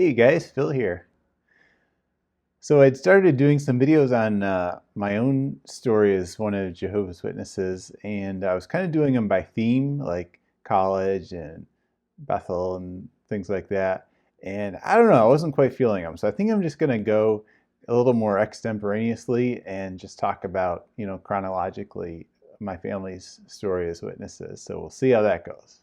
Hey guys, Phil here. So I'd started doing some videos on my own story as one of Jehovah's Witnesses, and I was kind of doing them by theme, like college and Bethel and things like that. And I don't know, I wasn't quite feeling them. So I think I'm just going to go a little more extemporaneously and just talk about, chronologically my family's story as witnesses. So we'll see how that goes.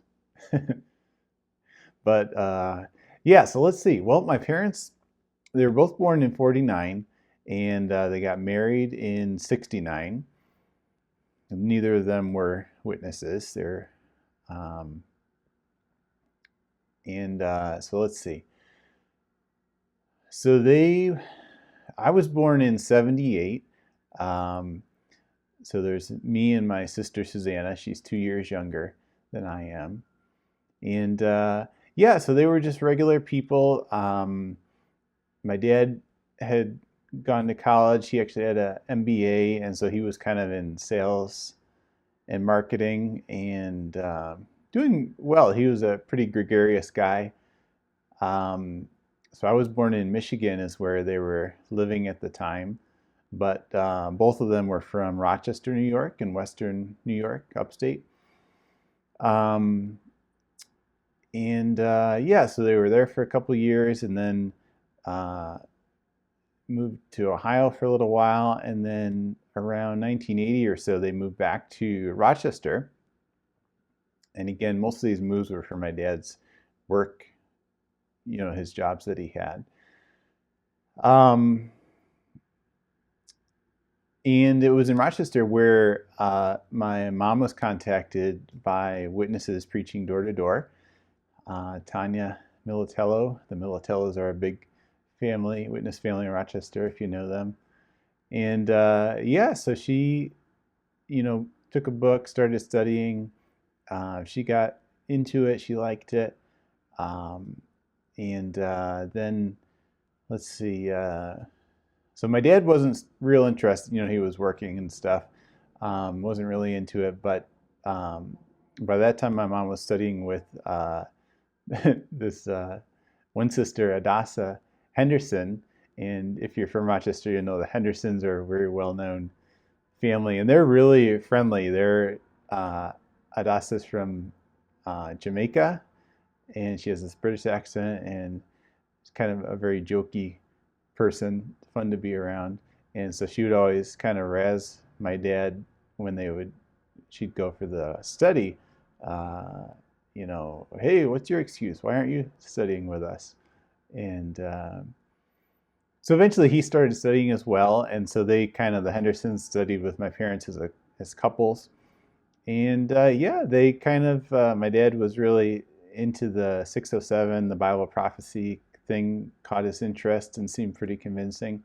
But yeah, so let's see. Well, my parents, they were both born in 49 and they got married in 69. Neither of them were witnesses. Um, so let's see. So I was born in 78. Um, so there's me and my sister Susanna. She's 2 years younger than I am. And yeah, so they were just regular people. My dad had gone to college. He actually had an MBA, and so he was kind of in sales and marketing and doing well. He was a pretty gregarious guy. Um, so I was born in Michigan, is where they were living at the time. But both of them were from Rochester, New York, and Western New York, upstate. Um, and yeah, so they were there for a couple years, and then uh, moved to Ohio for a little while, and then around 1980 or so, they moved back to Rochester. And again, most of these moves were for my dad's work, his jobs that he had. Um, and it was in Rochester where my mom was contacted by witnesses preaching door to door. Tanya Militello. The Militellos are a big family, witness family in Rochester, if you know them. And yeah, so she, took a book, started studying. She got into it. She liked it. Um, and then, let's see. So my dad wasn't real interested. He was working and stuff. Wasn't really into it. But by that time, my mom was studying with this one sister, Adassa Henderson. And if you're from Rochester, you know the Hendersons are a very well-known family, and they're really friendly. Adassa's from Jamaica, and she has this British accent, and it's kind of a very jokey person, fun to be around. And so she would always kind of razz my dad when she'd go for the study. Uh, hey, what's your excuse? Why aren't you studying with us? And so eventually he started studying as well, and so the Hendersons studied with my parents as couples. And yeah, my dad was really into the 607, the Bible prophecy thing, caught his interest and seemed pretty convincing.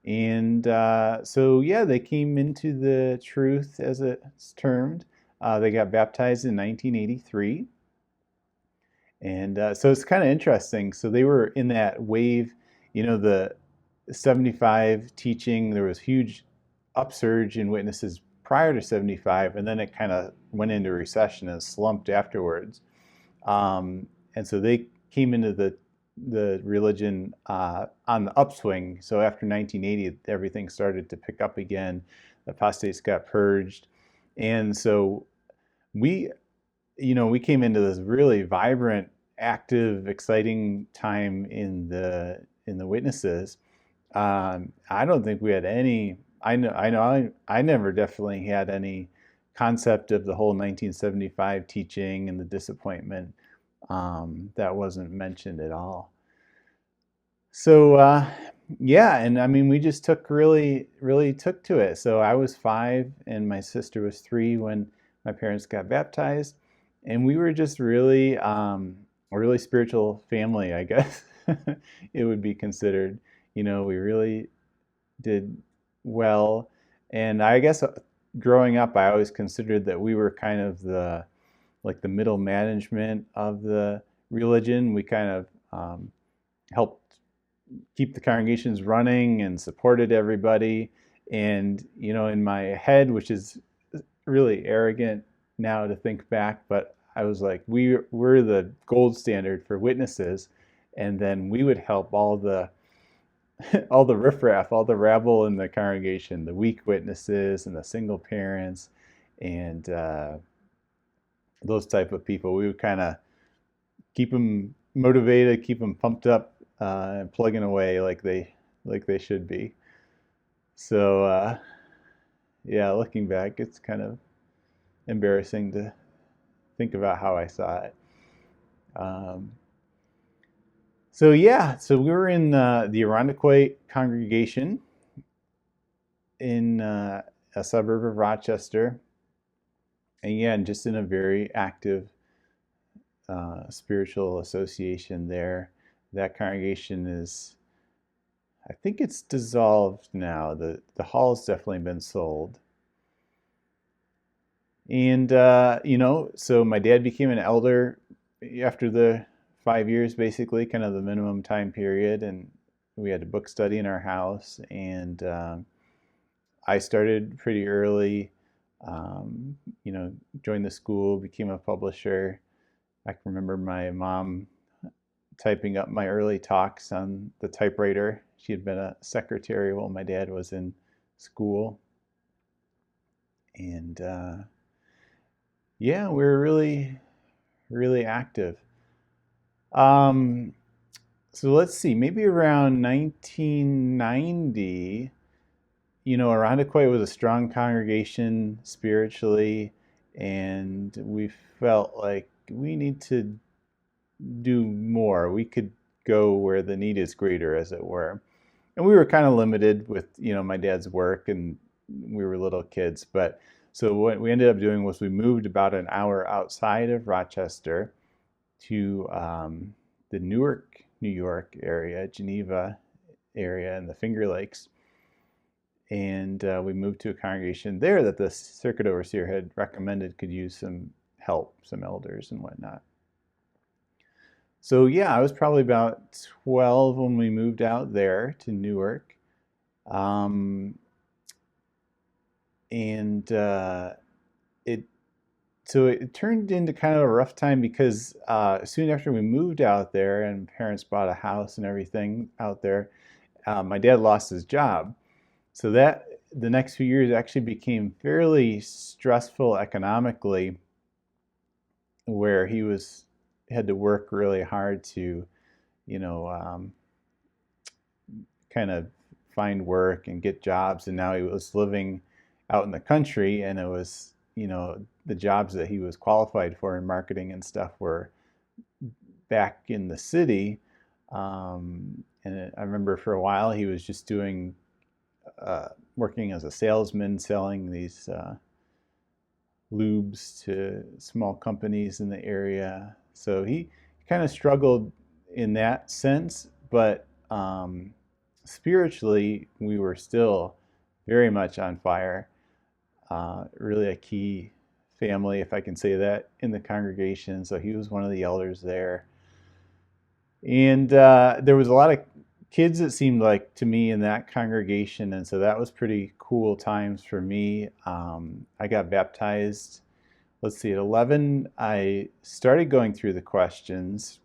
And so yeah, they came into the truth, as it's termed. They got baptized in 1983. And so it's kind of interesting. So they were in that wave, the 75 teaching. There was huge upsurge in witnesses prior to 75, and then it kind of went into recession and slumped afterwards. And so they came into the religion on the upswing. So after 1980, everything started to pick up again. The apostates got purged, and so we we came into this really vibrant, active, exciting time in the witnesses. I don't think we had any. I never definitely had any concept of the whole 1975 teaching and the disappointment. That wasn't mentioned at all. So yeah, and I mean, we just really took to it. So I was 5, and my sister was 3 when my parents got baptized, and we were just really a really spiritual family, I guess it would be considered. We really did well, and I guess growing up, I always considered that we were kind of the middle management of the religion. We kind of helped keep the congregations running and supported everybody. And, in my head, which is really arrogant now to think back, but I was like, we're the gold standard for witnesses. and then we would help all the all the riffraff, all the rabble in the congregation, the weak witnesses and the single parents, and those type of people. We would kind of keep them motivated, keep them pumped up, and plugging away like they should be. So yeah, looking back, it's kind of embarrassing to think about how I saw it. Um, so yeah, so we were in the Irondequoit congregation in a suburb of Rochester, and again, just in a very active spiritual association there. That congregation is, I think it's dissolved now. The hall's definitely been sold. And so my dad became an elder after the 5 years, basically, kind of the minimum time period, and we had a book study in our house, and I started pretty early. Joined the school, became a publisher. I can remember my mom typing up my early talks on the typewriter. She had been a secretary while my dad was in school. And yeah, we were really, really active. So let's see, maybe around 1990, Irondequoit was a strong congregation spiritually, and we felt like we need to do more. We could go where the need is greater, as it were. And we were kind of limited with, my dad's work, and we were little kids. But so what we ended up doing was we moved about an hour outside of Rochester to the Newark, New York area, Geneva area, and the Finger Lakes. And we moved to a congregation there that the circuit overseer had recommended could use some help, some elders and whatnot. So yeah, I was probably about 12 when we moved out there to Newark. And it turned into kind of a rough time because soon after we moved out there and parents bought a house and everything out there, my dad lost his job. So that the next few years actually became fairly stressful economically, where he had to work really hard to, kind of find work and get jobs. And now he was living out in the country, and it was, the jobs that he was qualified for in marketing and stuff were back in the city. And I remember for a while he was just doing, working as a salesman, selling these lubes to small companies in the area. So he kind of struggled in that sense, but spiritually, we were still very much on fire. Really a key family, if I can say that, in the congregation. So he was one of the elders there. And there was a lot of kids, it seemed like to me, in that congregation, and so that was pretty cool times for me. I got baptized, let's see, at 11. I started going through the questions,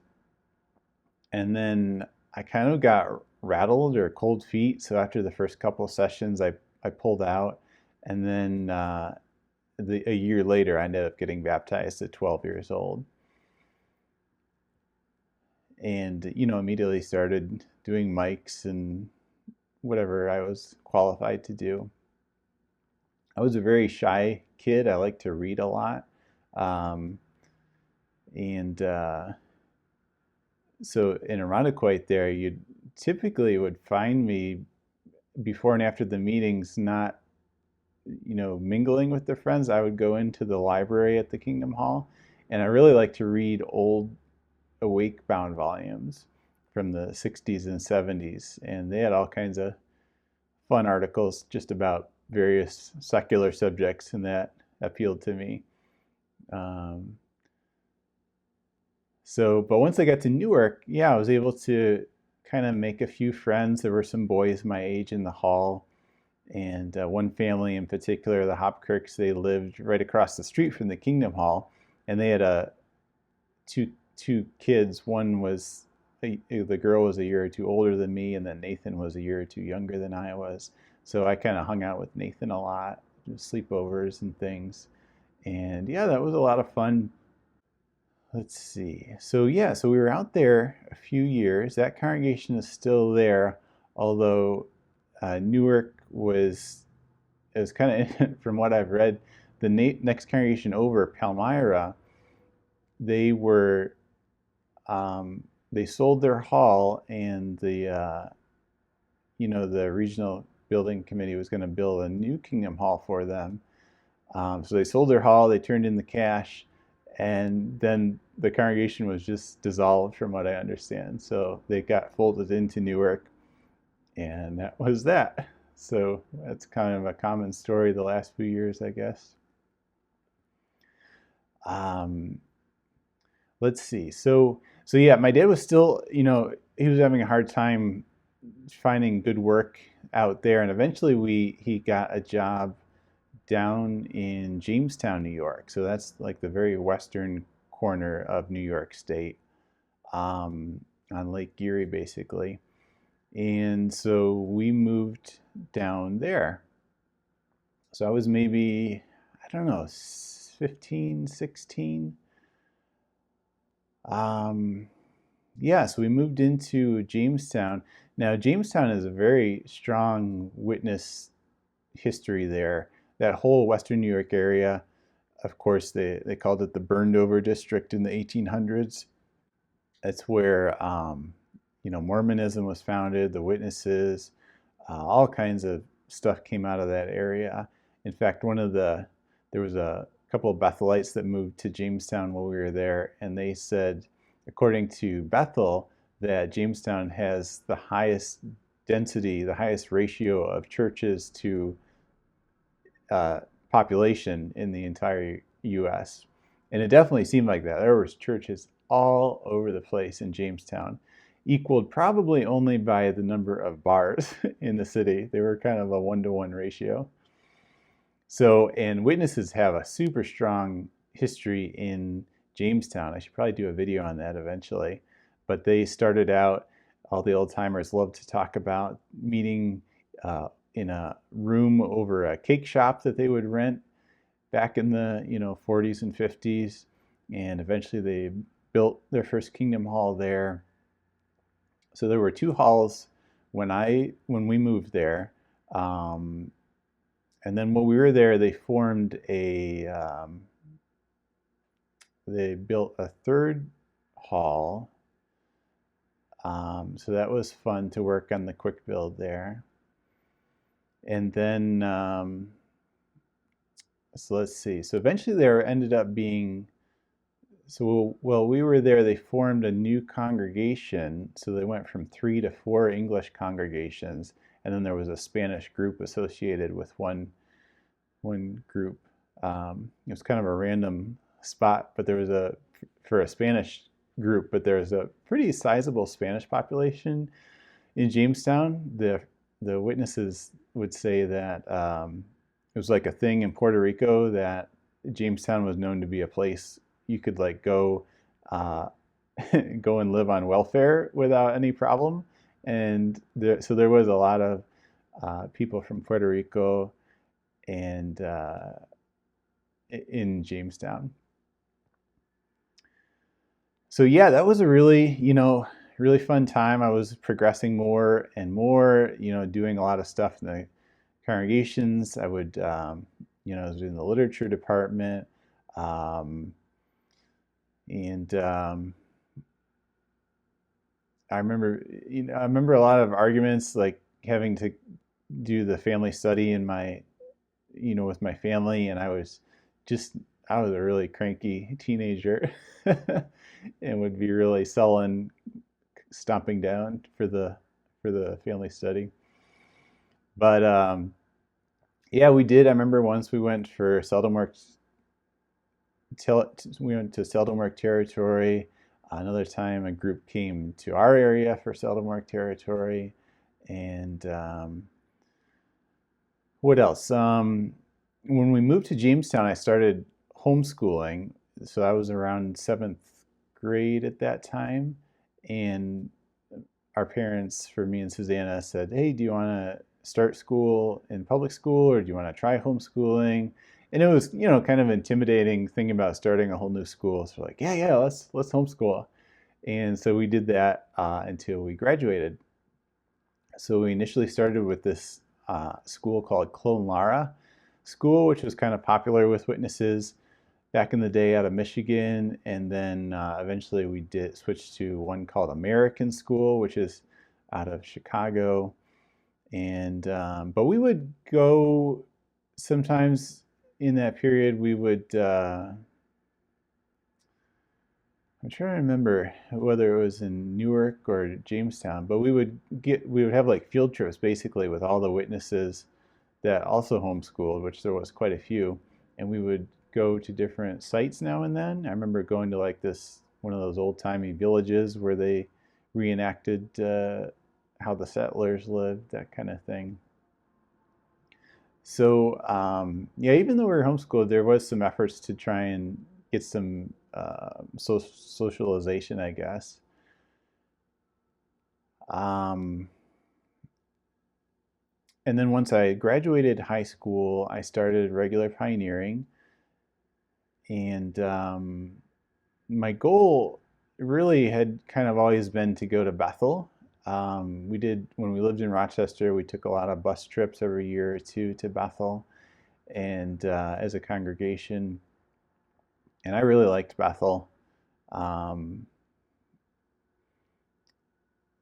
and then I kind of got rattled or cold feet. So after the first couple sessions, I pulled out, and then a year later, I ended up getting baptized at 12 years old. And immediately started doing mics and whatever I was qualified to do. I was a very shy kid. I liked to read a lot, and so in Irondequoit there, you typically would find me before and after the meetings, not mingling with the friends. I would go into the library at the Kingdom Hall, and I really like to read old awake bound volumes from the 60s and 70s, and they had all kinds of fun articles just about various secular subjects, and that appealed to me. But once I got to Newark, yeah, I was able to kind of make a few friends. There were some boys my age in the hall, and one family in particular, the Hopkirks, they lived right across the street from the Kingdom Hall, and they had two kids. One was the girl was a year or two older than me, and then Nathan was a year or two younger than I was. So I kind of hung out with Nathan a lot, sleepovers and things. And yeah, that was a lot of fun. Let's see. So yeah, so we were out there a few years. That congregation is still there, although Newark was, it was kind of, from what I've read, the next congregation over, Palmyra, they were they sold their hall, and the regional building committee was going to build a new Kingdom Hall for them. So they sold their hall, they turned in the cash, and then the congregation was just dissolved, from what I understand. So they got folded into Newark, and that was that. So that's kind of a common story the last few years, I guess. Um, let's see. So yeah, my dad was still, he was having a hard time finding good work out there, and eventually he got a job down in Jamestown, New York. So that's like the very western corner of New York State, on Lake Erie, basically. And so we moved down there. So I was maybe, I don't know, 15, 16. Um, yeah, so we moved into Jamestown. Now, Jamestown is a very strong witness history there. That whole Western New York area, of course, they called it the burned over district in the 1800s. That's where, Mormonism was founded, the witnesses, all kinds of stuff came out of that area. In fact, there was a couple of Bethelites that moved to Jamestown while we were there, and they said, according to Bethel, that Jamestown has the highest density, the highest ratio of churches to population in the entire U.S. And it definitely seemed like that. There was churches all over the place in Jamestown, equaled probably only by the number of bars in the city. They were kind of a 1-to-1 ratio. So, and witnesses have a super strong history in Jamestown. I should probably do a video on that eventually. But they started out, all the old timers love to talk about meeting in a room over a cake shop that they would rent back in the 40s and 50s, and eventually they built their first Kingdom Hall there. So there were 2 halls when we moved there, and then when we were there, they built a 3rd hall. So that was fun to work on the quick build there. And then, so let's see. So eventually there ended up being, so while we were there, they formed a new congregation. So they went from 3 to 4 English congregations. And then there was a Spanish group associated with one group. It was kind of a random spot, but there was for a Spanish group, but there was a pretty sizable Spanish population in Jamestown. The witnesses would say that it was like a thing in Puerto Rico, that Jamestown was known to be a place you could like go go and live on welfare without any problem. And so there was a lot of people from Puerto Rico and in Jamestown. So yeah, that was a really fun time. I was progressing more and more, doing a lot of stuff in the congregations. I would, I was in the literature department, and I remember a lot of arguments, like having to do the family study in with my family, and I was a really cranky teenager, and would be really sullen, stomping down for the family study. But yeah, we did. I remember once we went for seldom work. We went to seldom work territory. Another time, a group came to our area for seldom work territory, and what else? When we moved to Jamestown, I started homeschooling. So I was around 7th grade at that time, and our parents, for me and Susanna, said, "Hey, do you want to start school in public school, or do you want to try homeschooling?" And it was, kind of intimidating thinking about starting a whole new school. So we're like, yeah, let's homeschool. And so we did that until we graduated. So we initially started with this school called Clone Lara School, which was kind of popular with witnesses back in the day out of Michigan, and then eventually we did switch to one called American School, which is out of Chicago. And but we would go sometimes in that period. We would I'm trying to remember whether it was in Newark or Jamestown, but we would have like field trips basically with all the witnesses that also homeschooled, which there was quite a few, and we would go to different sites now and then. I remember going to like this one of those old-timey villages where they reenacted how the settlers lived, that kind of thing. So yeah, even though we were homeschooled, there was some efforts to try and get some socialization, I guess. Um, and then once I graduated high school, I started regular pioneering, and my goal really had kind of always been to go to Bethel. We did, when we lived in Rochester, we took a lot of bus trips every year or two to Bethel, and as a congregation, and I really liked Bethel. Um,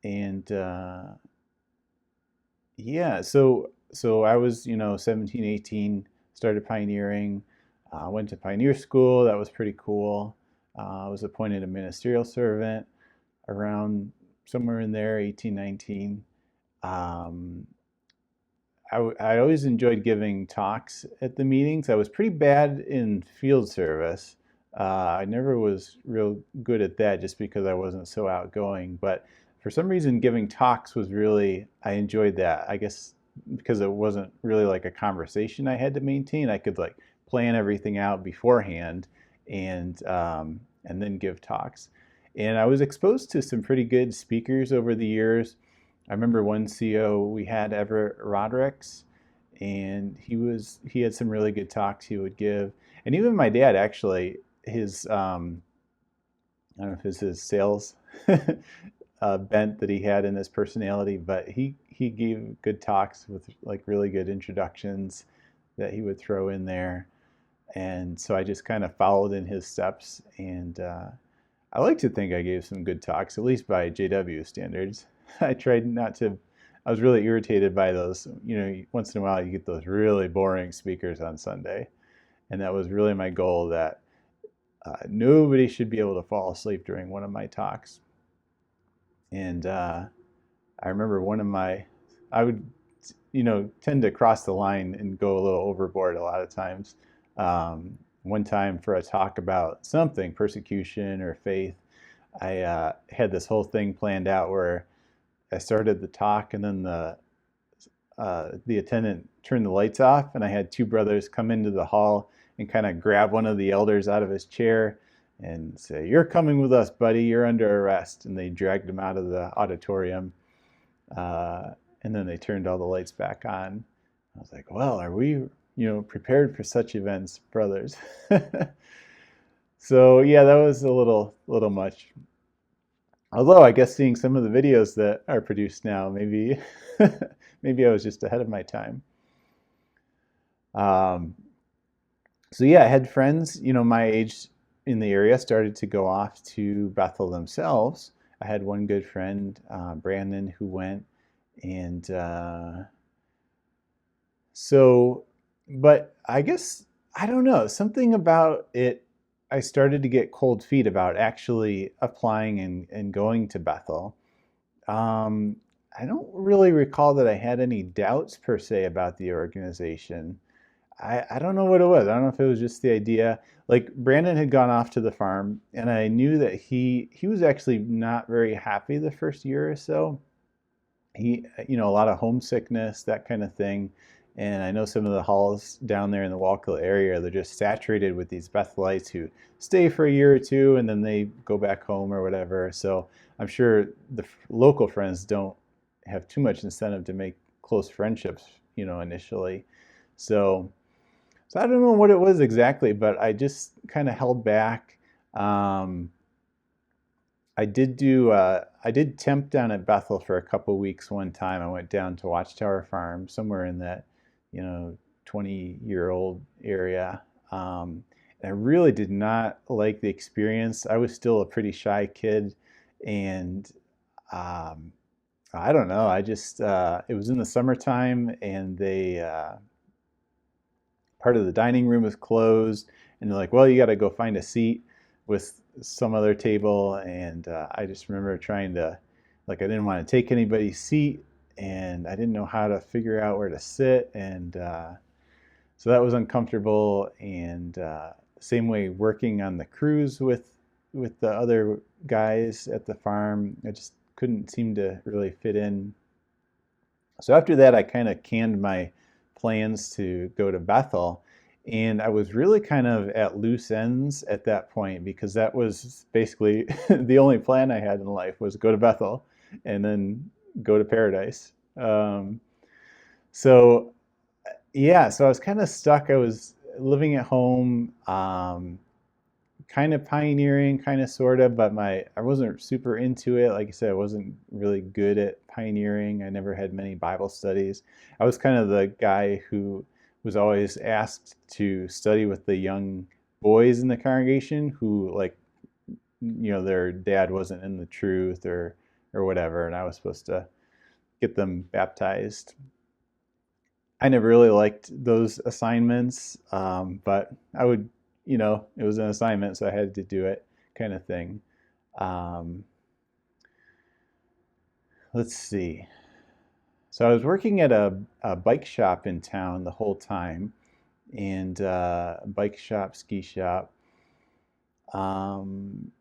and Yeah, so I was, 17, 18, started pioneering, went to pioneer school. That was pretty cool. I was appointed a ministerial servant around somewhere in there, 18, 19. Um, I always enjoyed giving talks at the meetings. I was pretty bad in field service. I never was real good at that just because I wasn't so outgoing. But for some reason, giving talks was really, I enjoyed that. I guess because it wasn't really like a conversation I had to maintain. I could like plan everything out beforehand and then give talks. And I was exposed to some pretty good speakers over the years. I remember one CO we had, Everett Rodericks, and he had some really good talks he would give. And even my dad actually, his I don't know if it's his sales bent that he had in his personality, but he gave good talks with like really good introductions that he would throw in there. And so I just kind of followed in his steps, and I like to think I gave some good talks, at least by JW standards. I tried not to. I was really irritated by those. Once in a while you get those really boring speakers on Sunday, and that was really my goal, that nobody should be able to fall asleep during one of my talks. And I remember I would, tend to cross the line and go a little overboard a lot of times. One time for a talk about something, persecution or faith, I had this whole thing planned out where I started the talk, and then the attendant turned the lights off, and I had two brothers come into the hall and kind of grab one of the elders out of his chair and say, "You're coming with us, buddy. You're under arrest." And they dragged him out of the auditorium, uh, and then they turned all the lights back on. I was like, "Well, are we, prepared for such events, brothers?" So yeah, that was a little much. Although I guess seeing some of the videos that are produced now, maybe maybe I was just ahead of my time. Um, so yeah, I had friends, my age in the area started to go off to Bethel themselves. I had one good friend, Brandon, who went, and so, but I guess, I don't know, something about it. I started to get cold feet about actually applying and going to Bethel. Um, I don't really recall that I had any doubts per se about the organization. I don't know what it was. I don't know if it was just the idea. Like Brandon had gone off to the farm, and I knew that he was actually not very happy the first year or so. He, a lot of homesickness, that kind of thing. And I know some of the halls down there in the Wallkill area, they're just saturated with these Bethelites who stay for a year or two and then they go back home or whatever. So I'm sure the local friends don't have too much incentive to make close friendships, initially. So, so I don't know what it was exactly, but I just kind of held back. Um, I did temp down at Bethel for a couple weeks one time. I went down to Watchtower Farm, somewhere in that, 20-year-old area. And I really did not like the experience. I was still a pretty shy kid, and um, I don't know. It was in the summertime, and part of the dining room was closed, and they're like, well, you got to go find a seat with some other table. And I just remember trying to, like, I didn't want to take anybody's seat, and I didn't know how to figure out where to sit. And so that was uncomfortable. And same way working on the cruise with the other guys at the farm, I just couldn't seem to really fit in. So after that, I kind of canned my plans to go to Bethel. And I was really kind of at loose ends at that point, because that was basically the only plan I had in life, was go to Bethel and then go to Paradise. So yeah, so I was kind of stuck. I was living at home, kind of pioneering, kind of sort of, but I wasn't super into it. Like I said, I wasn't really good at pioneering. I never had many Bible studies. I was kind of the guy who was always asked to study with the young boys in the congregation who, like, their dad wasn't in the truth or whatever, and I was supposed to get them baptized. I never really liked those assignments, but I would, it was an assignment, so I had to do it, kind of thing. Um, let's see. So I was working at a bike shop in town the whole time, and bike shop, ski shop. Um,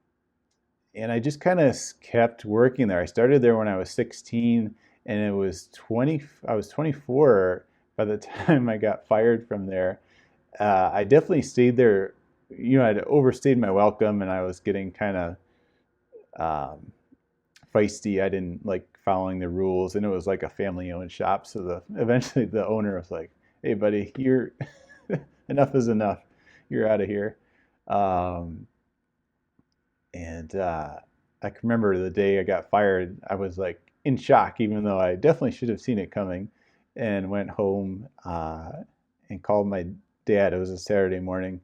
and I just kind of kept working there. I started there when I was 16, and I was 24 by the time I got fired from there. I definitely stayed there. I'd overstayed my welcome, and I was getting kind of um, feisty. I didn't like following the rules, and it was like a family-owned shop. So eventually the owner was like, "Hey, buddy, you're enough is enough. You're out of here." Um, and I can remember the day I got fired. I was like in shock, even though I definitely should have seen it coming, and went home and called my dad. It was a Saturday morning,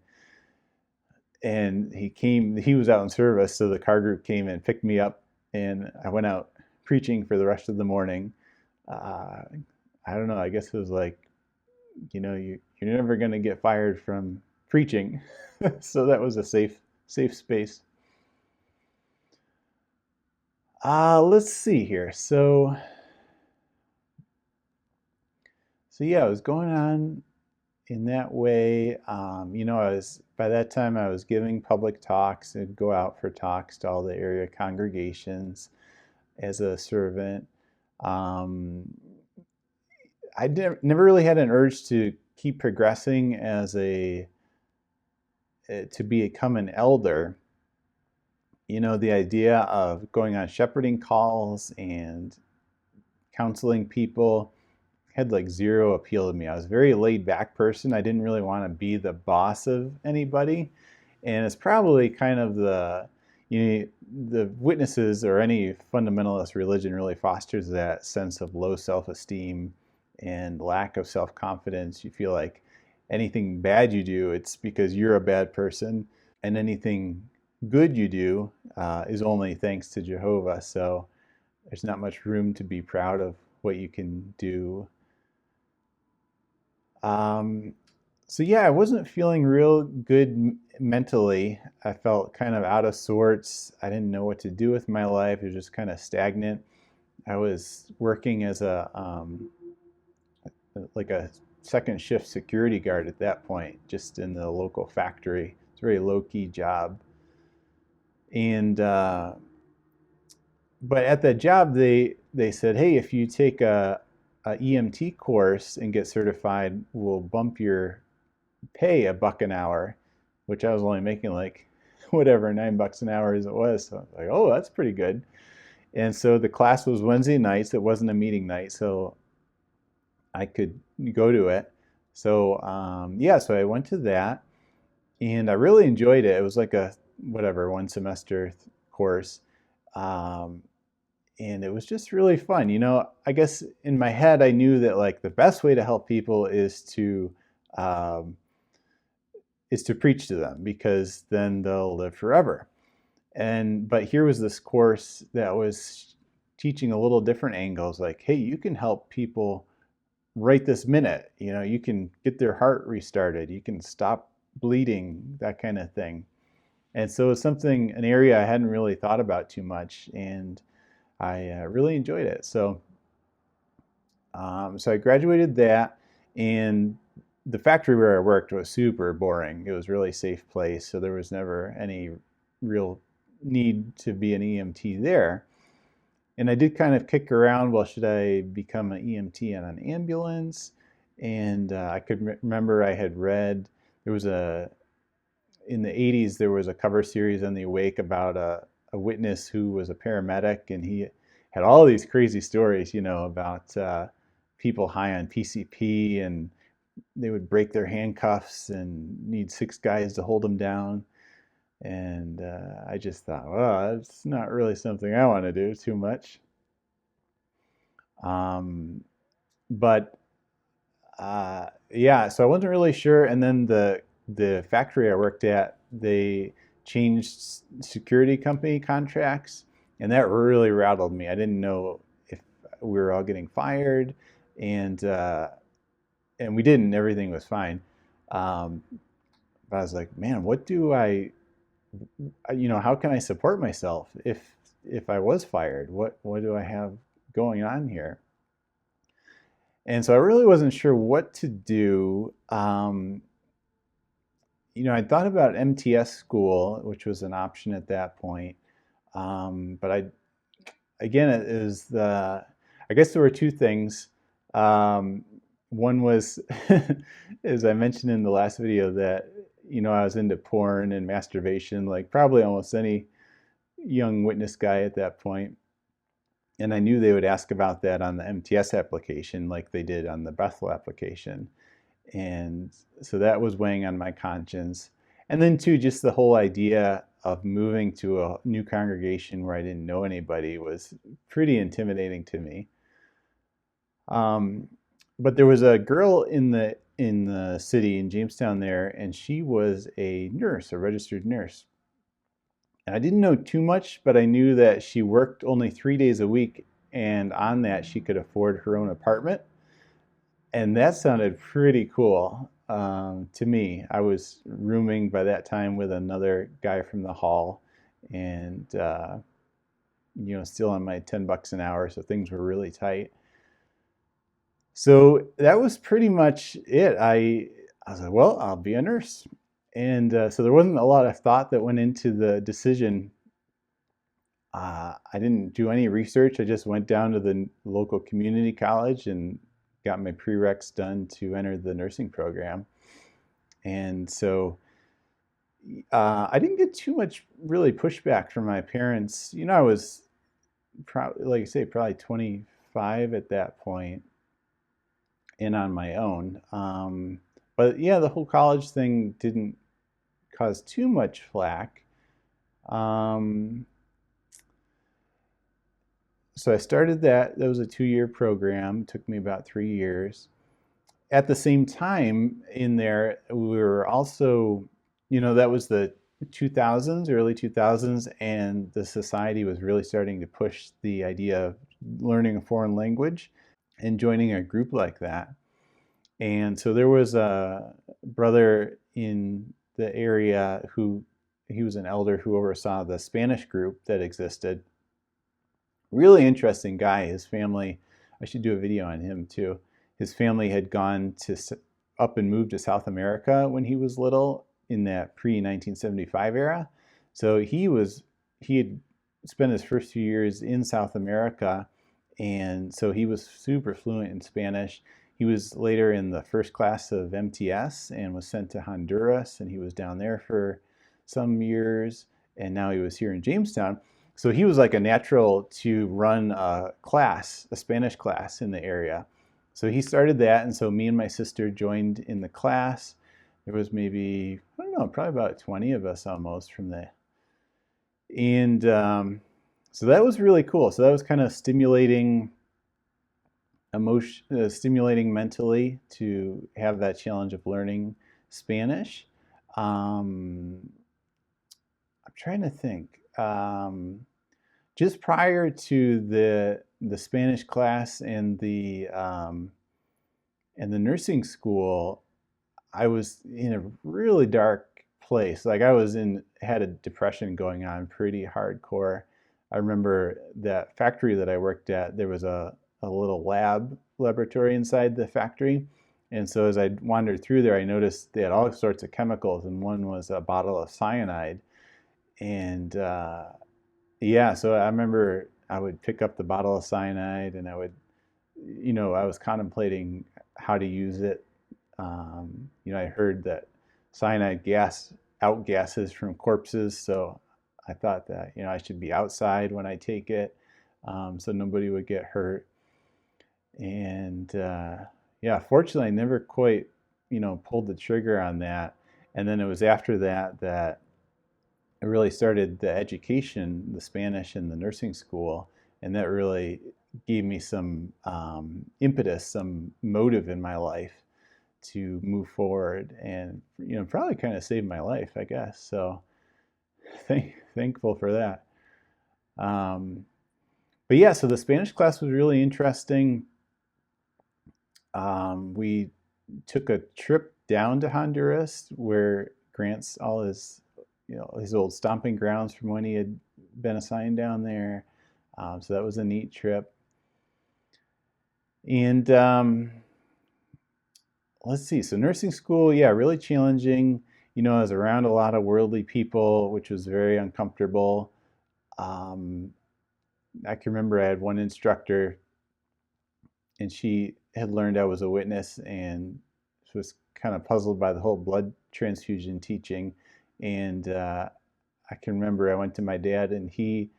and he came. He was out in service, so the car group came and picked me up, and I went out preaching for the rest of the morning. Uh, I don't know. I guess it was like, you're never going to get fired from preaching, so that was a safe space. Let's see here. So yeah, it was going on in that way. I was by that time I was giving public talks. I'd go out for talks to all the area congregations as a servant. Um, never really had an urge to keep progressing to become an elder. The idea of going on shepherding calls and counseling people had like zero appeal to me. I was a very laid back person. I didn't really want to be the boss of anybody. And it's probably kind of the witnesses, or any fundamentalist religion really fosters that sense of low self-esteem and lack of self-confidence. You feel like anything bad you do, it's because you're a bad person, and anything good you do is only thanks to Jehovah. So there's not much room to be proud of what you can do. Um, so yeah, I wasn't feeling real good mentally. I felt kind of out of sorts. I didn't know what to do with my life. It was just kind of stagnant. I was working as like a second shift security guard at that point, just in the local factory. It's a very low key job. And but at that job, they said, hey, if you take a EMT course and get certified will bump your pay $1 an hour, which I was only making like whatever, $9 an hour as it was. So I was like, oh, that's pretty good. And so the class was Wednesday nights. It wasn't a meeting night, so I could go to it. So yeah, so I went to that, and I really enjoyed it. It was like a whatever 1 semester course, um, and it was just really fun. I guess in my head I knew that like the best way to help people um, is to preach to them because then they'll live forever. But here was this course that was teaching a little different angles, like, hey, you can help people right this minute. You can get their heart restarted, you can stop bleeding, that kind of thing. And so it's an area I hadn't really thought about too much, and I really enjoyed it. So I graduated that, and the factory where I worked was super boring. It was a really safe place, so there was never any real need to be an EMT there. And I did kind of kick around, well, should I become an EMT on an ambulance? And I could remember I had read, in the 80s, there was a cover series on the Awake about a witness who was a paramedic, and he had all these crazy stories, about people high on PCP, and they would break their handcuffs and need 6 guys to hold them down. And I just thought, well, that's not really something I want to do too much. Um, but yeah, so I wasn't really sure. And then the factory I worked at, they changed security company contracts, and that really rattled me. I didn't know if we were all getting fired, and we didn't. Everything was fine. Um, but I was like, man, what do how can I support myself if I was fired? What do I have going on here? And so I really wasn't sure what to do. I thought about MTS school, which was an option at that point. But again, it is I guess there were two things. One was, as I mentioned in the last video, that I was into porn and masturbation, like probably almost any young witness guy at that point. And I knew they would ask about that on the MTS application, like they did on the Bethel application. And so that was weighing on my conscience. And then too, just the whole idea of moving to a new congregation where I didn't know anybody was pretty intimidating to me. But there was a girl in the city in Jamestown there, and she was a nurse, a registered nurse. And I didn't know too much, but I knew that she worked only 3 days a week, and on that she could afford her own apartment. And that sounded pretty cool to me. I was rooming by that time with another guy from the hall, and still on my $10 an hour, so things were really tight. So that was pretty much it. I was like, well, I'll be a nurse. And so there wasn't a lot of thought that went into the decision. I didn't do any research. I just went down to the local community college and got my prereqs done to enter the nursing program. And so I didn't get too much really pushback from my parents. I was probably, like I say, probably 25 at that point and on my own. But yeah, the whole college thing didn't cause too much flack. So I started that. That was a 2-year program. It took me about 3 years. At the same time in there, we were also, that was the 2000s, early 2000s, and the society was really starting to push the idea of learning a foreign language and joining a group like that. And so there was a brother in the area he was an elder who oversaw the Spanish group that existed. Really interesting guy. His family, I should do a video on him too. His family had gone up and moved to South America when he was little in that pre-1975 era. So he had spent his first few years in South America, And so he was super fluent in Spanish. He was later in the first class of MTS and was sent to Honduras, and he was down there for some years, and now he was here in Jamestown. So he was like a natural to run a class, a Spanish class in the area. So he started that, and so me and my sister joined in the class. There was maybe, I don't know, probably about 20 of us almost from the, and so that was really cool. So that was kind of stimulating stimulating mentally to have that challenge of learning Spanish. I'm trying to think. Just prior to the Spanish class and the nursing school, I was in a really dark place. Like I was in had a depression going on pretty hardcore. I remember that factory that I worked at, there was a little laboratory inside the factory. And so as I wandered through there, I noticed they had all sorts of chemicals, and one was a bottle of cyanide. And yeah, so I remember I would pick up the bottle of cyanide and I would, I was contemplating how to use it. I heard that cyanide gas outgasses from corpses, so I thought that, I should be outside when I take it, so nobody would get hurt. And yeah, fortunately, I never quite, pulled the trigger on that. And then it was after that that I really started the education, the Spanish and the nursing school, and that really gave me some impetus, some motive in my life to move forward, and probably kind of saved my life, I guess. So thankful for that. But yeah, so the Spanish class was really interesting. We took a trip down to Honduras where Grant's all his old stomping grounds from when he had been assigned down there. So that was a neat trip. And let's see. So nursing school, yeah, really challenging. I was around a lot of worldly people, which was very uncomfortable. I can remember I had one instructor, and she had learned I was a witness, and she was kind of puzzled by the whole blood transfusion teaching. And I can remember I went to my dad, and he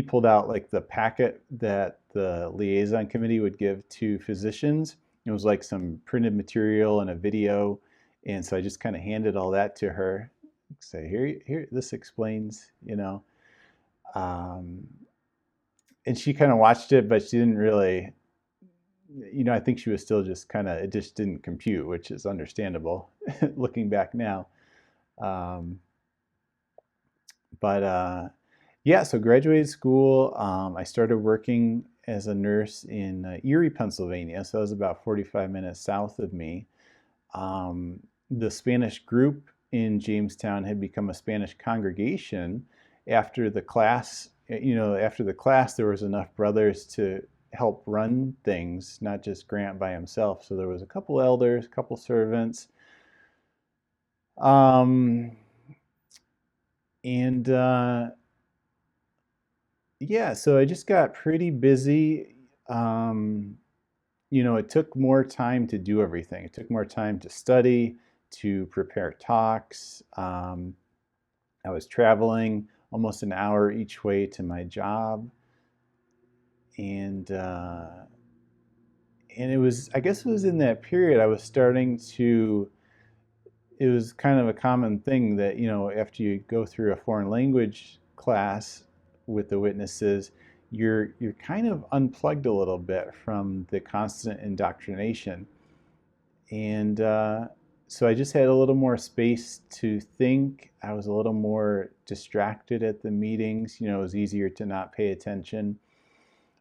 pulled out like the packet that the liaison committee would give to physicians. It was like some printed material and a video, and so I just kind of handed all that to her. Say, here, this explains, Um, and she kind of watched it, but she didn't really, I think she was still just kind of, it just didn't compute, which is understandable looking back now. Um, but yeah, so graduated school. I started working as a nurse in Erie, Pennsylvania. So that was about 45 minutes south of me. The Spanish group in Jamestown had become a Spanish congregation after the class. After the class, there was enough brothers to help run things, not just Grant by himself. So there was a couple elders, a couple servants. And yeah, so I just got pretty busy. It took more time to do everything. It took more time to study, to prepare talks. I was traveling almost an hour each way to my job, and it was, I guess it was in that period I was starting to. It was kind of a common thing that after you go through a foreign language class with the witnesses, you're kind of unplugged a little bit from the constant indoctrination. And so I just had a little more space to think. I was a little more distracted at the meetings. It was easier to not pay attention.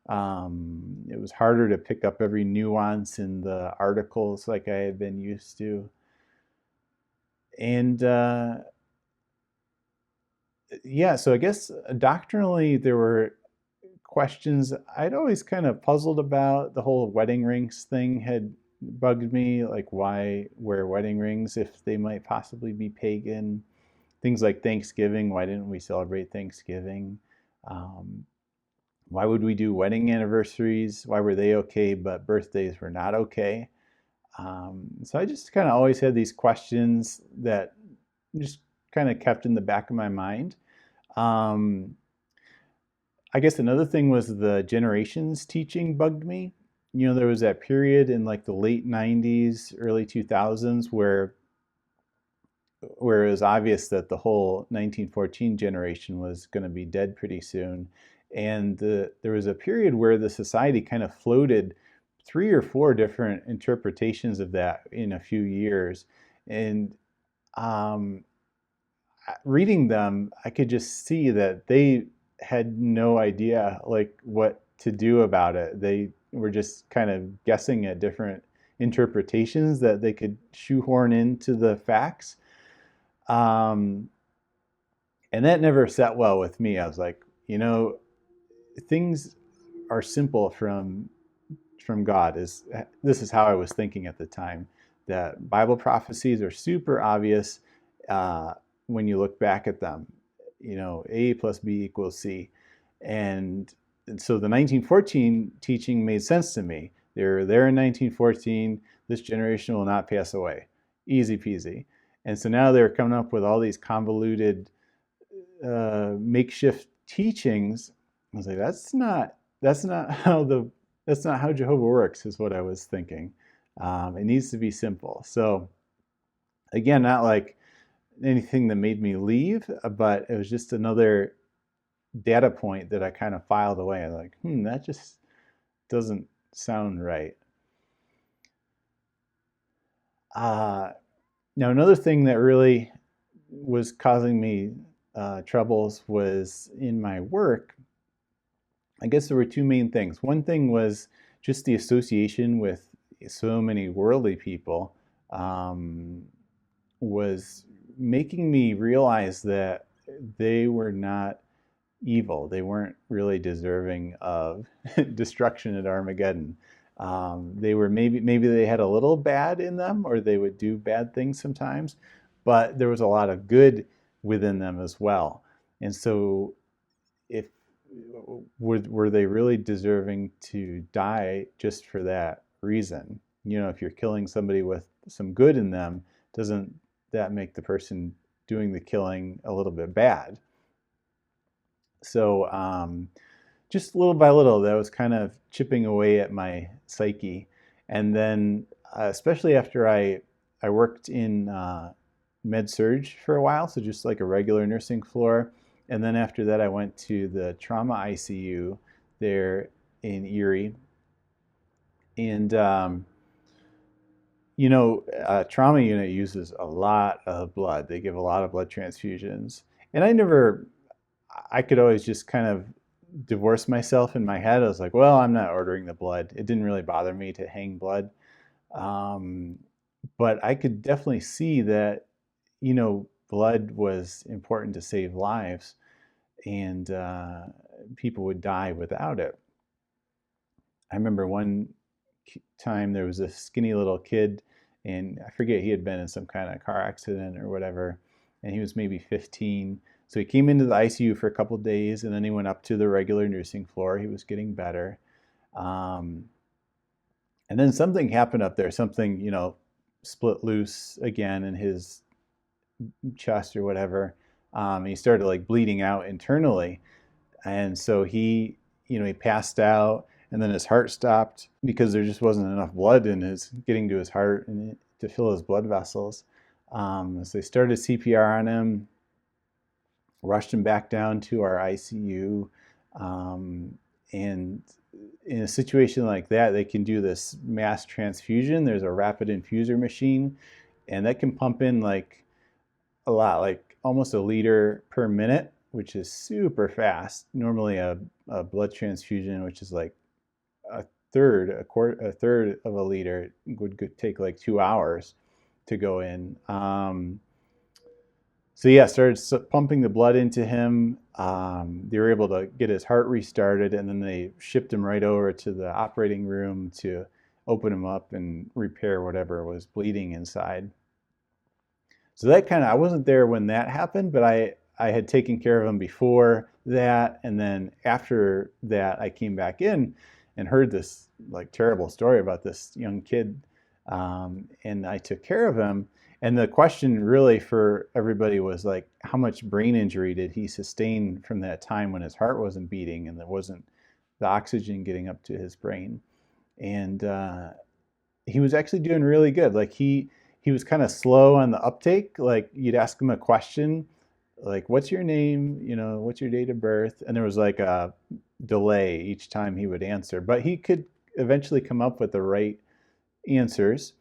It was harder to pick up every nuance in the articles like I had been used to. And yeah, so I guess doctrinally there were questions I'd always kind of puzzled about. The whole wedding rings thing had bugged me, like why wear wedding rings if they might possibly be pagan. Things like Thanksgiving, why didn't we celebrate Thanksgiving? Why would we do wedding anniversaries? Why were they okay, but birthdays were not okay? So I just kind of always had these questions that just kind of kept in the back of my mind. Um, I guess another thing was the generations teaching bugged me. There was that period in like the late 90s, early 2000s where it was obvious that the whole 1914 generation was going to be dead pretty soon. And there was a period where the society kind of floated three or four different interpretations of that in a few years. And um, reading them, I could just see that they had no idea like what to do about it. They were just kind of guessing at different interpretations that they could shoehorn into the facts. Um, and that never sat well with me. I was like, things are simple from God. This is how I was thinking at the time. That Bible prophecies are super obvious uh, when you look back at them. A plus B equals C, and so the 1914 teaching made sense to me. They were there in 1914. This generation will not pass away. Easy peasy. And so now they're coming up with all these convoluted makeshift teachings. I was like, that's not how Jehovah works, is what I was thinking. It needs to be simple. So again, not like anything that made me leave, but it was just another data point that I kind of filed away. I'm like, that just doesn't sound right. Now, another thing that really was causing me troubles was in my work. I guess there were two main things. One thing was just the association with so many worldly people was making me realize that they were not evil. They weren't really deserving of destruction at Armageddon. They were maybe they had a little bad in them, or they would do bad things sometimes, but there was a lot of good within them as well. And so, if were they really deserving to die just for that reason? If you're killing somebody with some good in them, doesn't that make the person doing the killing a little bit bad? So just little by little, that was kind of chipping away at my psyche. And then, especially after I worked in med surg for a while, so just like a regular nursing floor. And then after that, I went to the trauma ICU there in Erie. And trauma unit uses a lot of blood. They give a lot of blood transfusions. And I could always just kind of divorce myself in my head. I was like, well, I'm not ordering the blood. It didn't really bother me to hang blood. But I could definitely see that, blood was important to save lives, and people would die without it. I remember one time there was a skinny little kid, and I forget, he had been in some kind of car accident or whatever, and he was maybe 15. So he came into the ICU for a couple of days, and then he went up to the regular nursing floor. He was getting better. And then something happened up there. Something, split loose again in his chest or whatever. He started like bleeding out internally. And so he passed out, and then his heart stopped because there just wasn't enough blood getting to his heart and to fill his blood vessels. So they started CPR on him, rushed him back down to our ICU. And in a situation like that, they can do this mass transfusion. There's a rapid infuser machine, and that can pump in like a lot, like almost a liter per minute, which is super fast. Normally a blood transfusion, which is like a third of a liter, would take like 2 hours to go in. So yeah, started pumping the blood into him. They were able to get his heart restarted, and then they shipped him right over to the operating room to open him up and repair whatever was bleeding inside. So that I wasn't there when that happened, but I had taken care of him before that, and then after that, I came back in and heard this like terrible story about this young kid, and I took care of him. And the question really for everybody was like, how much brain injury did he sustain from that time when his heart wasn't beating and there wasn't the oxygen getting up to his brain? And he was actually doing really good. Like he was kind of slow on the uptake. Like you'd ask him a question, like what's your name? You know, what's your date of birth? And there was like a delay each time he would answer, but he could eventually come up with the right answers.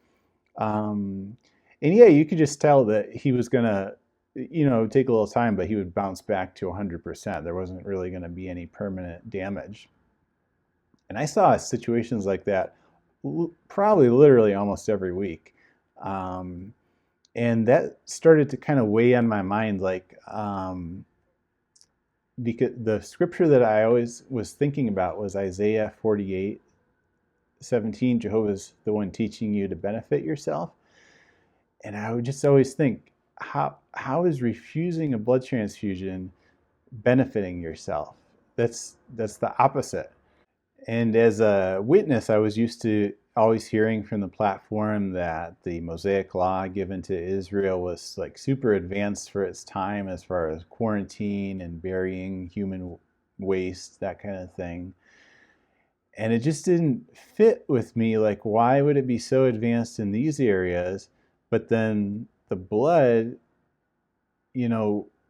Um, and yeah, you could just tell that he was gonna, take a little time, but he would bounce back to 100%. There wasn't really going to be any permanent damage. And I saw situations like that probably literally almost every week. Um, and that started to kind of weigh on my mind, like, because the scripture that I always was thinking about was Isaiah 48:17. Jehovah's the one teaching you to benefit yourself. And I would just always think, how is refusing a blood transfusion benefiting yourself? That's the opposite. And as a witness, I was used to always hearing from the platform that the Mosaic law given to Israel was like super advanced for its time as far as quarantine and burying human waste, that kind of thing. And it just didn't fit with me. Like, why would it be so advanced in these areas, but then the blood,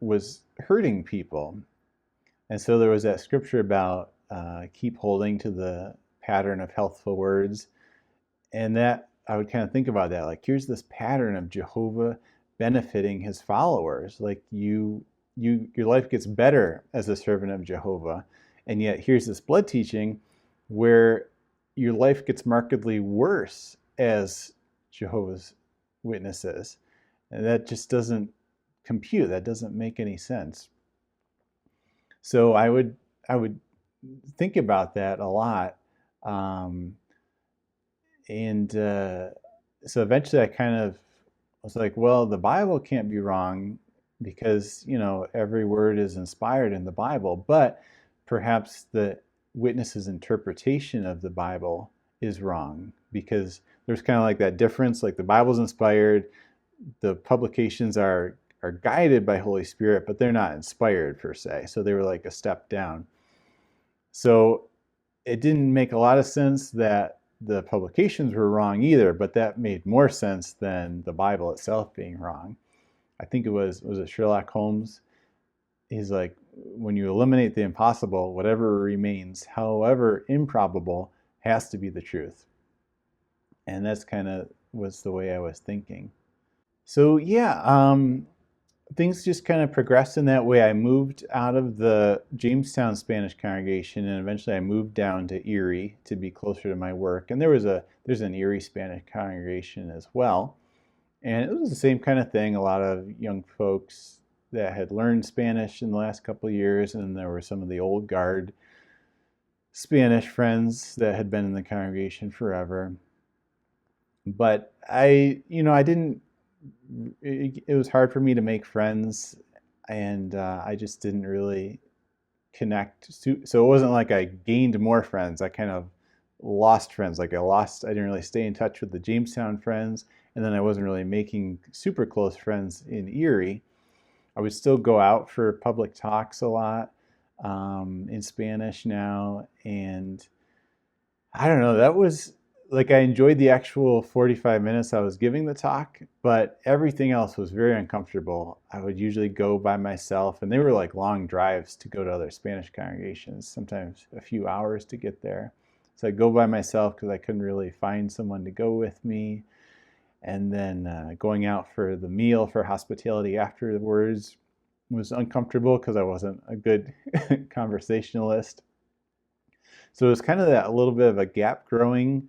was hurting people? And so there was that scripture about keep holding to the pattern of healthful words. And that I would kind of think about that. Like, here's this pattern of Jehovah benefiting his followers. Like your life gets better as a servant of Jehovah. And yet here's this blood teaching where your life gets markedly worse as Jehovah's Witnesses. And that just doesn't compute. That doesn't make any sense. So I would think about that a lot, um, and so eventually I kind of was like, well, the Bible can't be wrong because every word is inspired in the Bible, but perhaps the witness's interpretation of the Bible is wrong because there's kind of like that difference. Like the Bible's inspired, the publications are guided by Holy Spirit, but they're not inspired per se. So they were like a step down. So it didn't make a lot of sense that the publications were wrong either, but that made more sense than the Bible itself being wrong. I think was it Sherlock Holmes? He's like, when you eliminate the impossible, whatever remains, however improbable, has to be the truth. And that's kind of was the way I was thinking. So yeah, things just kind of progressed in that way. I moved out of the Jamestown Spanish congregation, and eventually I moved down to Erie to be closer to my work. And there's an Erie Spanish congregation as well, and it was the same kind of thing. A lot of young folks that had learned Spanish in the last couple of years, and there were some of the old guard Spanish friends that had been in the congregation forever. But I didn't it was hard for me to make friends, and I just didn't really connect. So it wasn't like I gained more friends. I kind of lost friends. Like I didn't really stay in touch with the Jamestown friends, and then I wasn't really making super close friends in Erie. I would still go out for public talks a lot in Spanish now, and I don't know, that was like I enjoyed the actual 45 minutes I was giving the talk, but everything else was very uncomfortable. I would usually go by myself, and they were like long drives to go to other Spanish congregations, sometimes a few hours to get there. So I'd go by myself because I couldn't really find someone to go with me. And then going out for the meal for hospitality afterwards was uncomfortable because I wasn't a good conversationalist. So it was kind of that a little bit of a gap growing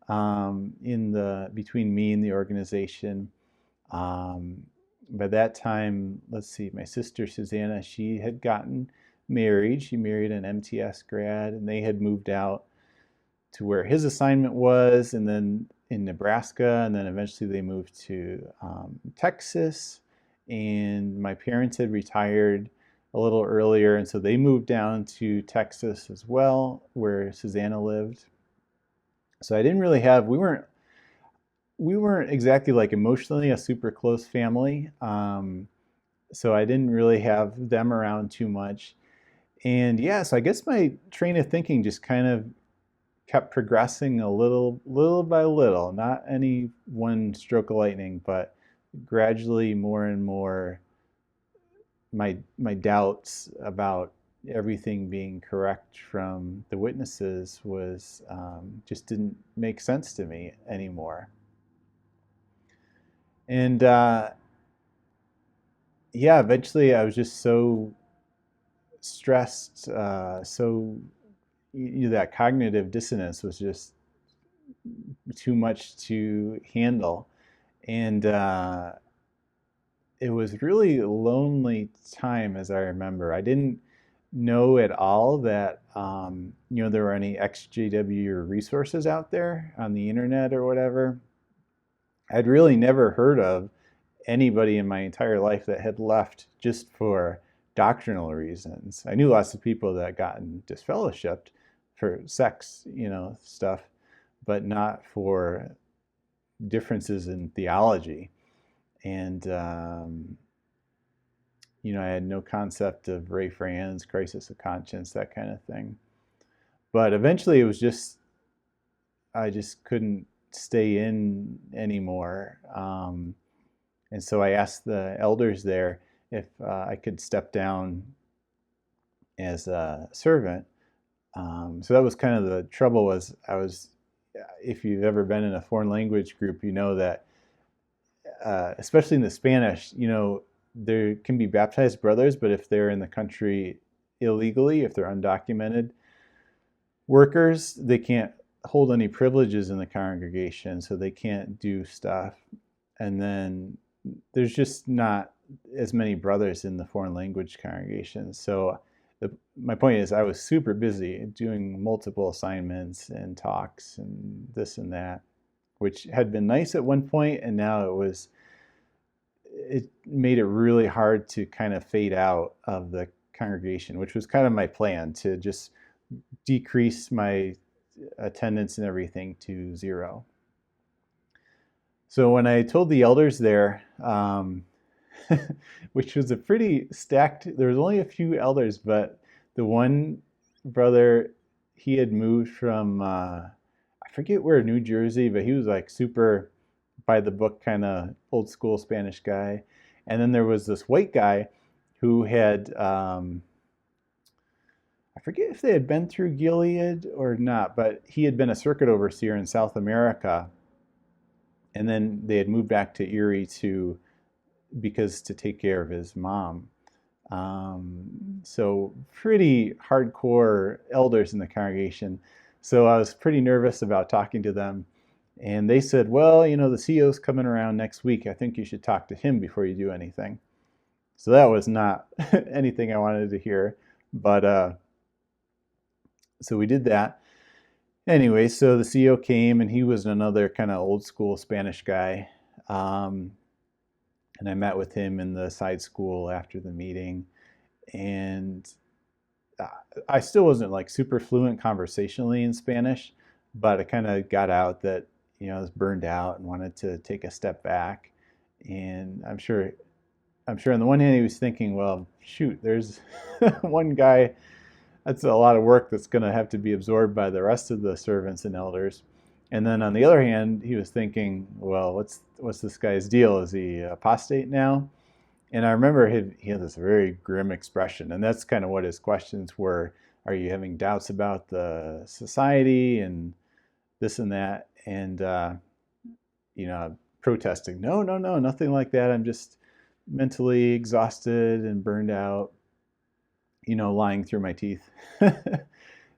in the between me and the organization. Um, by that time, let's see, my sister Susanna, she had gotten married. She married an MTS grad, and they had moved out to where his assignment was, and then in Nebraska, and then eventually they moved to Texas. and my parents had retired a little earlier, and so they moved down to Texas as well, where Susanna lived. So I didn't really have, we weren't exactly like emotionally a super close family. So I didn't really have them around too much. And yeah, so I guess my train of thinking just kind of kept progressing a little by little, not any one stroke of lightning, but gradually more and more my doubts about everything being correct from the witnesses was just didn't make sense to me anymore. And yeah, eventually I was just so stressed, that cognitive dissonance was just too much to handle. And it was really a lonely time, as I remember. I didn't know at all that there were any XJW resources out there on the internet or whatever. I'd really never heard of anybody in my entire life that had left just for doctrinal reasons. I knew lots of people that gotten disfellowshipped for sex, stuff, but not for differences in theology. And I had no concept of Ray Fran's crisis of conscience, that kind of thing. But eventually, it was just I just couldn't stay in anymore. And so I asked the elders there if I could step down as a servant. So that was kind of the trouble. If you've ever been in a foreign language group, you know that, especially in the Spanish, there can be baptized brothers, but if they're in the country illegally, if they're undocumented workers, they can't hold any privileges in the congregation, so they can't do stuff. And then there's just not as many brothers in the foreign language congregation. So my point is, I was super busy doing multiple assignments and talks and this and that, which had been nice at one point, and now it made it really hard to kind of fade out of the congregation, which was kind of my plan, to just decrease my attendance and everything to zero. So when I told the elders there, which was a pretty stacked, there was only a few elders, but the one brother, he had moved from, I forget where, New Jersey, but he was like super by the book kind of old school Spanish guy. And then there was this white guy who had, I forget if they had been through Gilead or not, but he had been a circuit overseer in South America. And then they had moved back to Erie to take care of his mom. So pretty hardcore elders in the congregation. So I was pretty nervous about talking to them. And they said, well, the CEO's coming around next week. I think you should talk to him before you do anything. So that was not anything I wanted to hear. But so we did that. Anyway, so the CEO came, and he was another kind of old school Spanish guy. And I met with him in the side school after the meeting. And I still wasn't like super fluent conversationally in Spanish, but I kind of got out that, I was burned out and wanted to take a step back. And I'm sure on the one hand he was thinking, well, shoot, there's one guy, that's a lot of work that's going to have to be absorbed by the rest of the servants and elders. And then on the other hand, he was thinking, well, what's this guy's deal? Is he apostate now? And I remember he had this very grim expression, and that's kind of what his questions were. Are you having doubts about the society and this and that? And protesting, no, nothing like that. I'm just mentally exhausted and burned out, lying through my teeth.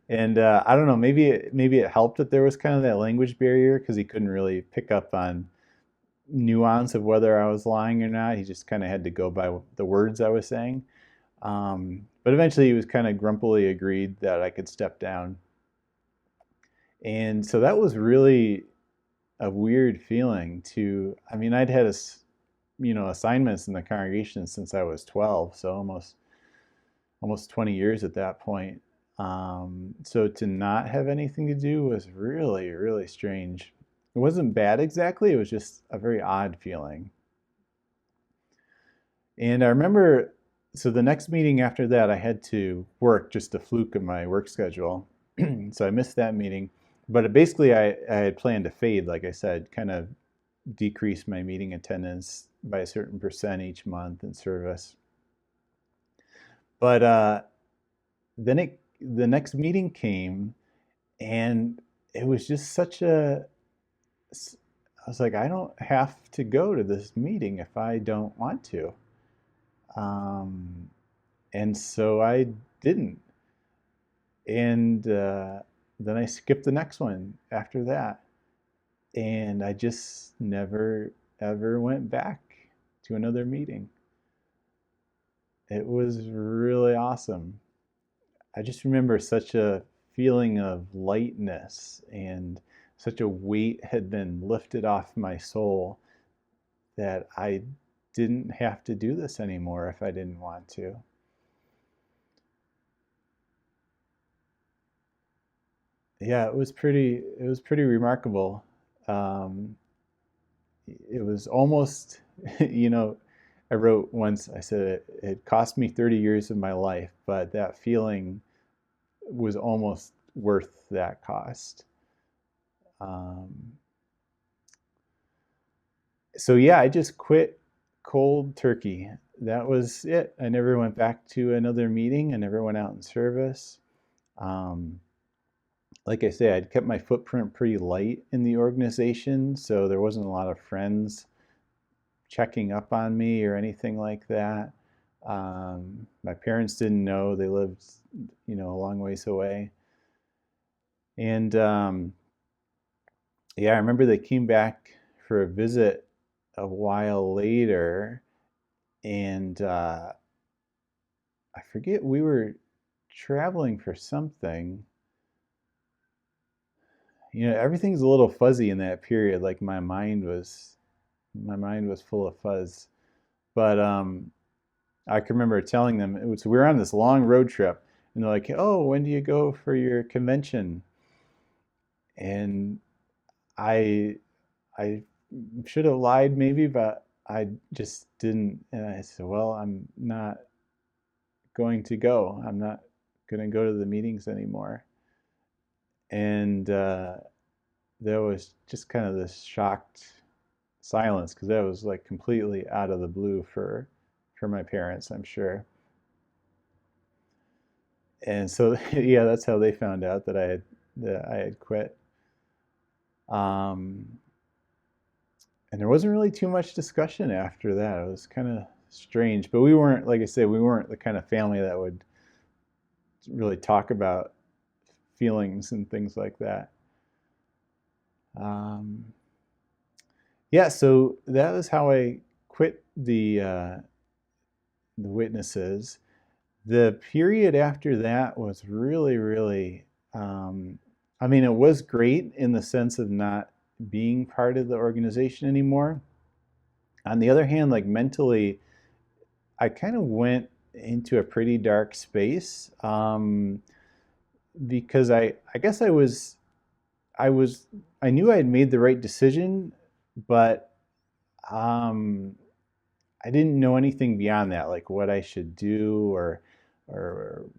And I don't know, maybe it helped that there was kind of that language barrier, because he couldn't really pick up on nuance of whether I was lying or not. He just kind of had to go by the words I was saying. But eventually he was kind of grumpily agreed that I could step down. And so that was really a weird feeling I'd had assignments in the congregation since I was 12, so almost 20 years at that point. So to not have anything to do was really, really strange. It wasn't bad exactly, it was just a very odd feeling. And I remember, so the next meeting after that, I had to work, just a fluke of my work schedule. So I missed that meeting. But basically, I had planned to fade, like I said, kind of decrease my meeting attendance by a certain percent each month in service. But then the next meeting came, and it was just I was like, I don't have to go to this meeting if I don't want to. Um, and so I didn't. And then I skipped the next one after that. And I just never, ever went back to another meeting. It was really awesome. I just remember such a feeling of lightness, and such a weight had been lifted off my soul that I didn't have to do this anymore if I didn't want to. Yeah, it was pretty remarkable. Um, it was almost, you know, I wrote once, I said it cost me 30 years of my life, but that feeling was almost worth that cost. Um, so yeah, I just quit cold turkey. That was it. I never went back to another meeting. I never went out in service. Um, like I say, I'd kept my footprint pretty light in the organization, so there wasn't a lot of friends checking up on me or anything like that. My parents didn't know; they lived, a long ways away. And yeah, I remember they came back for a visit a while later, and I forget, we were traveling for something. Everything's a little fuzzy in that period. Like my mind was full of fuzz. But I can remember telling them, we were on this long road trip, and they're like, "Oh, when do you go for your convention?" And I I should have lied maybe, but I just didn't. And I said, "Well, I'm not going to go. I'm not going to go to the meetings anymore." And there was just kind of this shocked silence, because that was like completely out of the blue for my parents, I'm sure. And so yeah, that's how they found out that I had quit. Um, and there wasn't really too much discussion after that. It was kind of strange, but we weren't, like I said, we weren't the kind of family that would really talk about feelings and things like that. Um, yeah, so that was how I quit the witnesses. The period after that was really, really, I mean, it was great in the sense of not being part of the organization anymore. On the other hand, like mentally, I kind of went into a pretty dark space, because I guess I was, I knew I had made the right decision, but um, I didn't know anything beyond that, like what I should do, or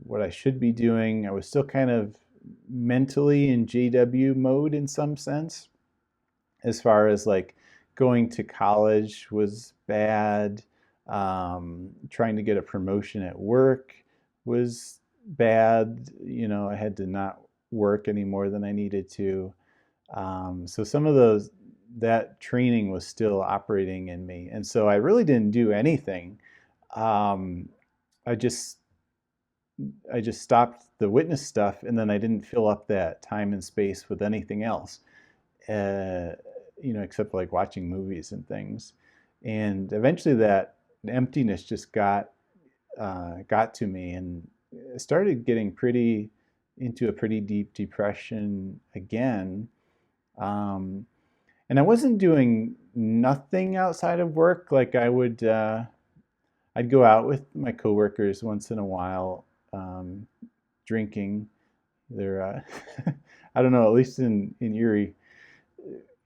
what I should be doing. I was still kind of mentally in JW mode in some sense, as far as like going to college was bad. Trying to get a promotion at work was bad. I had to not work any more than I needed to. So some of that training was still operating in me. And so I really didn't do anything. Um, I just I just stopped the witness stuff, and then I didn't fill up that time and space with anything else, uh, except like watching movies and things. And eventually that emptiness just got to me, and I started getting pretty into a pretty deep depression again. Um, And I wasn't doing nothing outside of work. Like I'd go out with my coworkers once in a while, drinking. They're, I don't know, at least in Erie,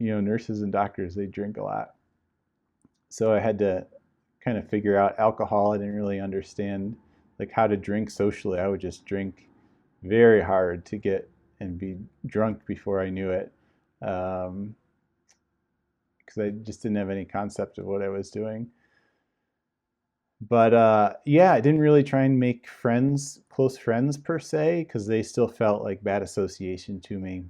nurses and doctors, they drink a lot. So I had to kind of figure out alcohol. I didn't really understand like how to drink socially. I would just drink very hard to get and be drunk before I knew it, because I just didn't have any concept of what I was doing. But yeah, I didn't really try and make friends, close friends per se, because they still felt like bad association to me.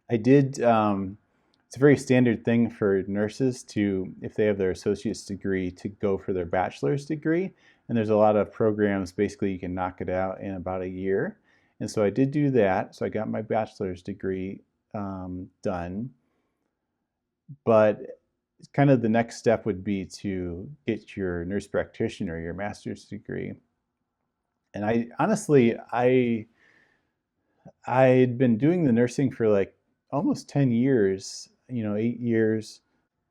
I did. It's a very standard thing for nurses to, if they have their associate's degree, to go for their bachelor's degree. And there's a lot of programs, basically, you can knock it out in about a year. And so I did do that. So I got my bachelor's degree done. But kind of the next step would be to get your nurse practitioner, your master's degree. And I honestly, I'd been doing the nursing for like almost 10 years, 8 years.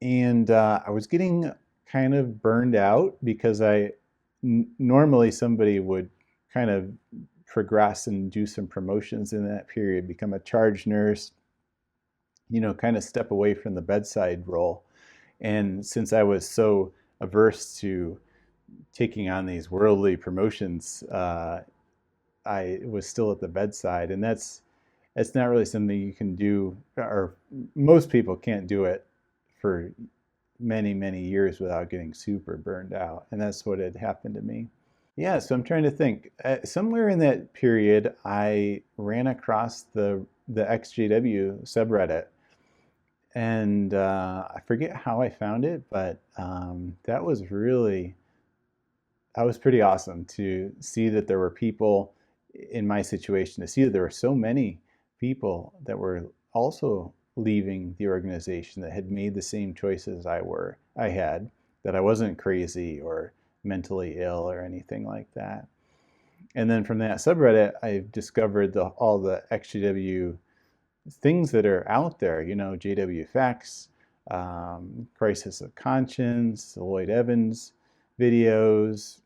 And I was getting kind of burned out because normally somebody would kind of progress and do some promotions in that period, become a charge nurse, kind of step away from the bedside role. And since I was so averse to taking on these worldly promotions, I was still at the bedside, and it's not really something you can do, or most people can't do it for many, many years without getting super burned out. And that's what had happened to me. Yeah, so I'm trying to think. Somewhere in that period, I ran across the XJW subreddit, and I forget how I found it, but that was pretty awesome to see that there were people in my situation, to see that there were so many people that were also leaving the organization that had made the same choices I had, that I wasn't crazy or mentally ill or anything like that. And then from that subreddit, I've discovered all the XGW things that are out there, JW Facts, Crisis of Conscience, the Lloyd Evans videos,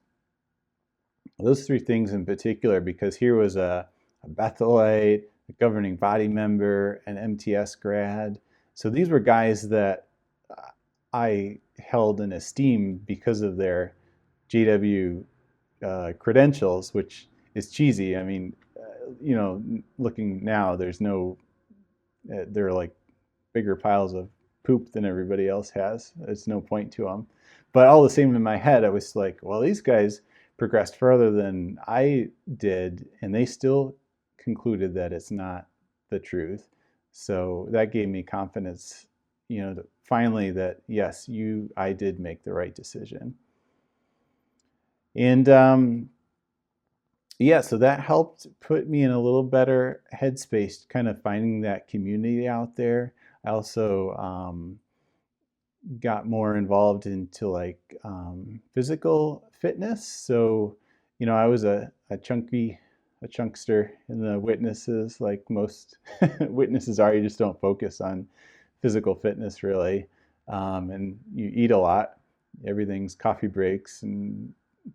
those three things in particular, because here was a Bethelite, a governing body member, an MTS grad. So these were guys that I held in esteem because of their JW credentials, which is cheesy. I mean, looking now, they're like bigger piles of poop than everybody else has. There's no point to them. But all the same, in my head, I was like, well, these guys progressed further than I did, and they still concluded that it's not the truth. So that gave me confidence, that finally that yes, I did make the right decision. And yeah, so that helped put me in a little better headspace, kind of finding that community out there. I also got more involved into like physical fitness. So, I was a chunkster in the witnesses, like most witnesses are. You just don't focus on physical fitness really. And you eat a lot. Everything's coffee breaks and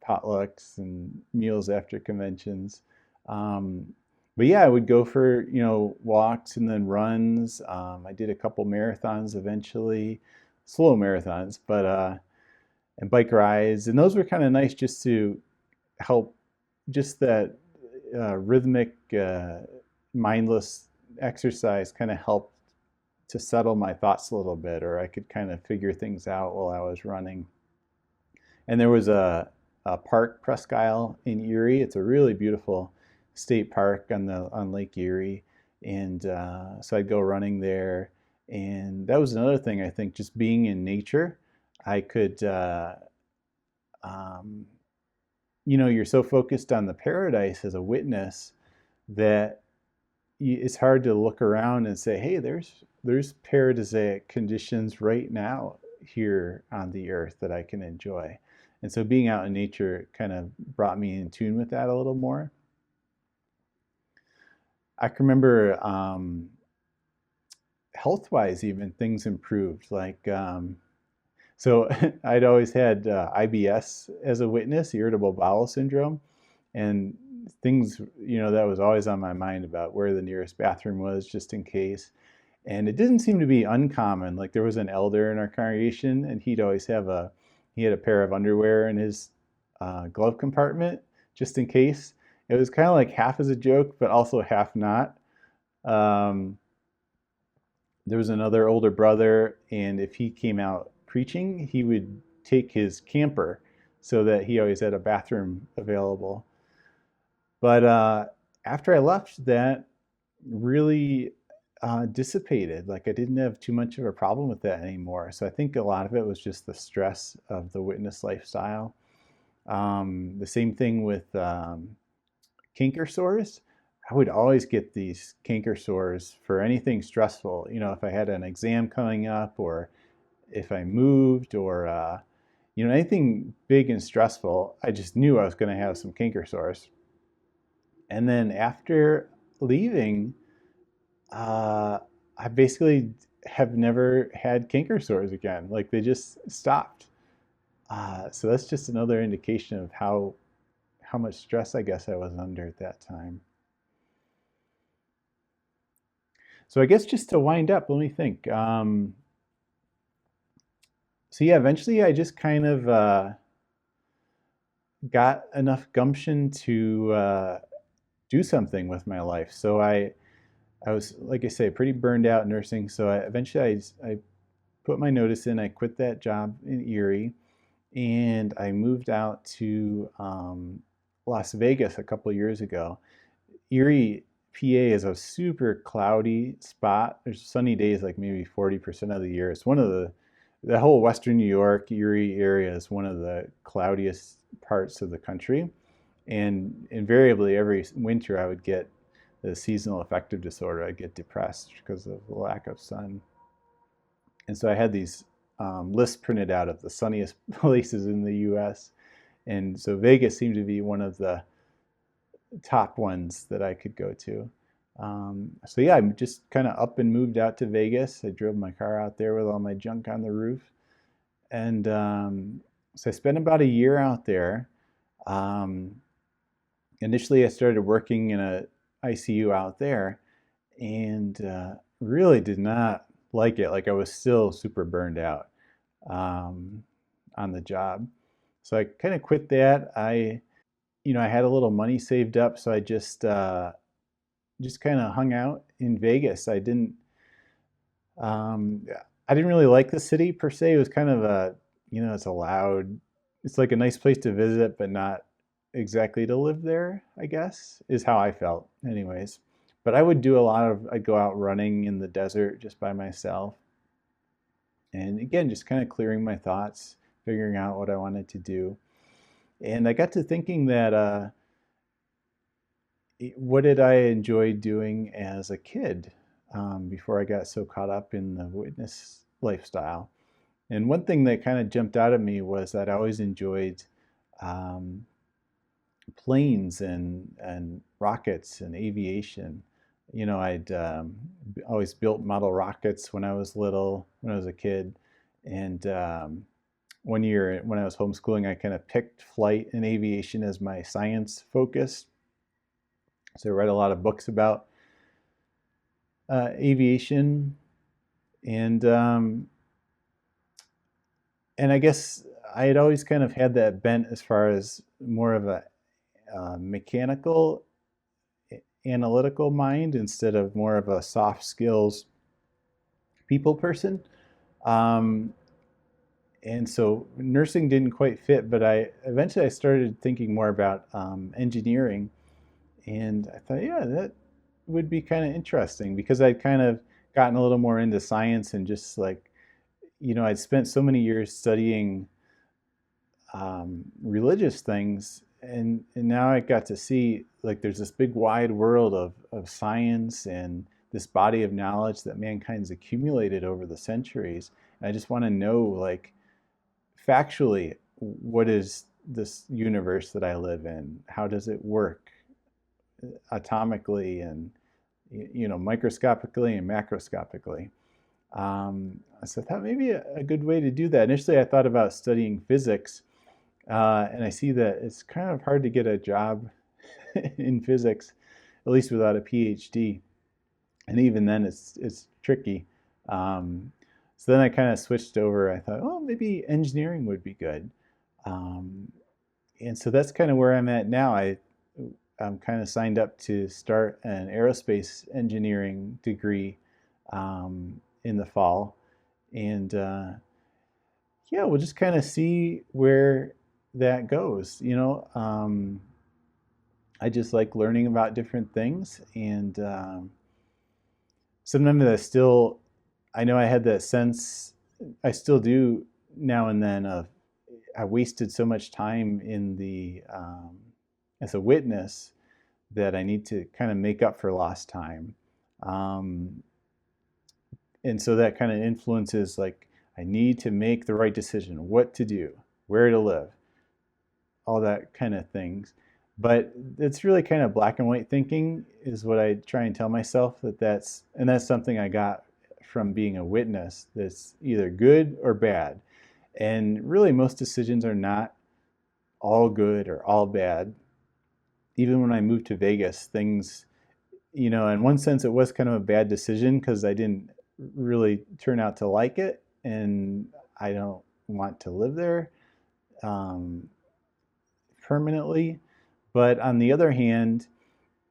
potlucks and meals after conventions. Um, but yeah, I would go for, walks and then runs. I did a couple marathons eventually, slow marathons, but and bike rides, and those were kind of nice just to help, just that rhythmic, mindless exercise kind of helped to settle my thoughts a little bit, or I could kind of figure things out while I was running. And there was a park, Presque Isle in Erie. It's a really beautiful state park on Lake Erie, and so I'd go running there. And that was another thing, I think, just being in nature. I could, um, you're so focused on the paradise as a witness that it's hard to look around and say, hey, there's paradisiac conditions right now here on the earth that I can enjoy. And so being out in nature kind of brought me in tune with that a little more. I can remember health-wise, even things improved. So I'd always had IBS as a witness, irritable bowel syndrome, and things, that was always on my mind about where the nearest bathroom was, just in case. And it didn't seem to be uncommon. Like there was an elder in our congregation, and he had a pair of underwear in his glove compartment, just in case. It was kind of like half as a joke, but also half not. Um, there was another older brother, and if he came out preaching, he would take his camper so that he always had a bathroom available. But after I left, that really dissipated. Like I didn't have too much of a problem with that anymore. So I think a lot of it was just the stress of the witness lifestyle. The same thing with canker sores. I would always get these canker sores for anything stressful. If I had an exam coming up, or if I moved, or anything big and stressful, I just knew I was going to have some canker sores. And then after leaving, uh, I basically have never had canker sores again. Like they just stopped. So that's just another indication of how much stress I guess I was under at that time. So I guess just to wind up, let me think. So yeah, eventually I just kind of got enough gumption to do something with my life. So I was, like I say, pretty burned out nursing. So eventually I put my notice in. I quit that job in Erie, and I moved out to Las Vegas a couple years ago. Erie, PA is a super cloudy spot. There's sunny days like maybe 40% of the year. It's one of the whole Western New York, Erie area is one of the cloudiest parts of the country. And invariably every winter I would get the seasonal affective disorder. I'd get depressed because of the lack of sun. And so I had these lists printed out of the sunniest places in the US. And so Vegas seemed to be one of the top ones that I could go to. So yeah, I just kind of up and moved out to Vegas. I drove my car out there with all my junk on the roof. And so I spent about a year out there. Um, Initially, I started working in a ICU out there, and really did not like it. Like I was still super burned out um, on the job. So I kind of quit that. I had a little money saved up, so I just kind of hung out in Vegas. Um, I didn't really like the city per se. It was kind of it's like a nice place to visit, but not exactly to live there, I guess, is how I felt, anyways. But I'd go out running in the desert just by myself. And again, just kind of clearing my thoughts, figuring out what I wanted to do. And I got to thinking that what did I enjoy doing as a kid before I got so caught up in the witness lifestyle? And one thing that kind of jumped out at me was that I always enjoyed um, planes and rockets and aviation. I'd always built model rockets when I was little, when I was a kid. And one year when I was homeschooling, I kind of picked flight and aviation as my science focus. So I read a lot of books about aviation, and and I guess I had always kind of had that bent as far as more of a mechanical, analytical mind instead of more of a soft skills people person. Um, and so nursing didn't quite fit, but I started thinking more about engineering, and I thought, yeah, that would be kind of interesting because I'd kind of gotten a little more into science and just like, I'd spent so many years studying religious things, and now I got to see like there's this big wide world of science and this body of knowledge that mankind's accumulated over the centuries. And I just want to know, like, factually, what is this universe that I live in? How does it work atomically and microscopically and macroscopically? So I thought maybe a good way to do that. Initially, I thought about studying physics, and I see that it's kind of hard to get a job in physics, at least without a PhD. And even then, it's tricky. Um, so then I kind of switched over. I thought, oh, maybe engineering would be good. Um, and so that's kind of where I'm at now. I'm kind of signed up to start an aerospace engineering degree in the fall, and yeah, we'll just kind of see where that goes. I just like learning about different things, and sometimes I know I had that sense, I still do now and then, of I wasted so much time in the as a witness that I need to kind of make up for lost time. Um, and so that kind of influences, like, I need to make the right decision, what to do, where to live, all that kind of things. But it's really kind of black and white thinking is what I try and tell myself, that's something I got from being a witness, that's either good or bad. And really most decisions are not all good or all bad. Even when I moved to Vegas, things, in one sense, it was kind of a bad decision because I didn't really turn out to like it, and I don't want to live there um, permanently. But on the other hand,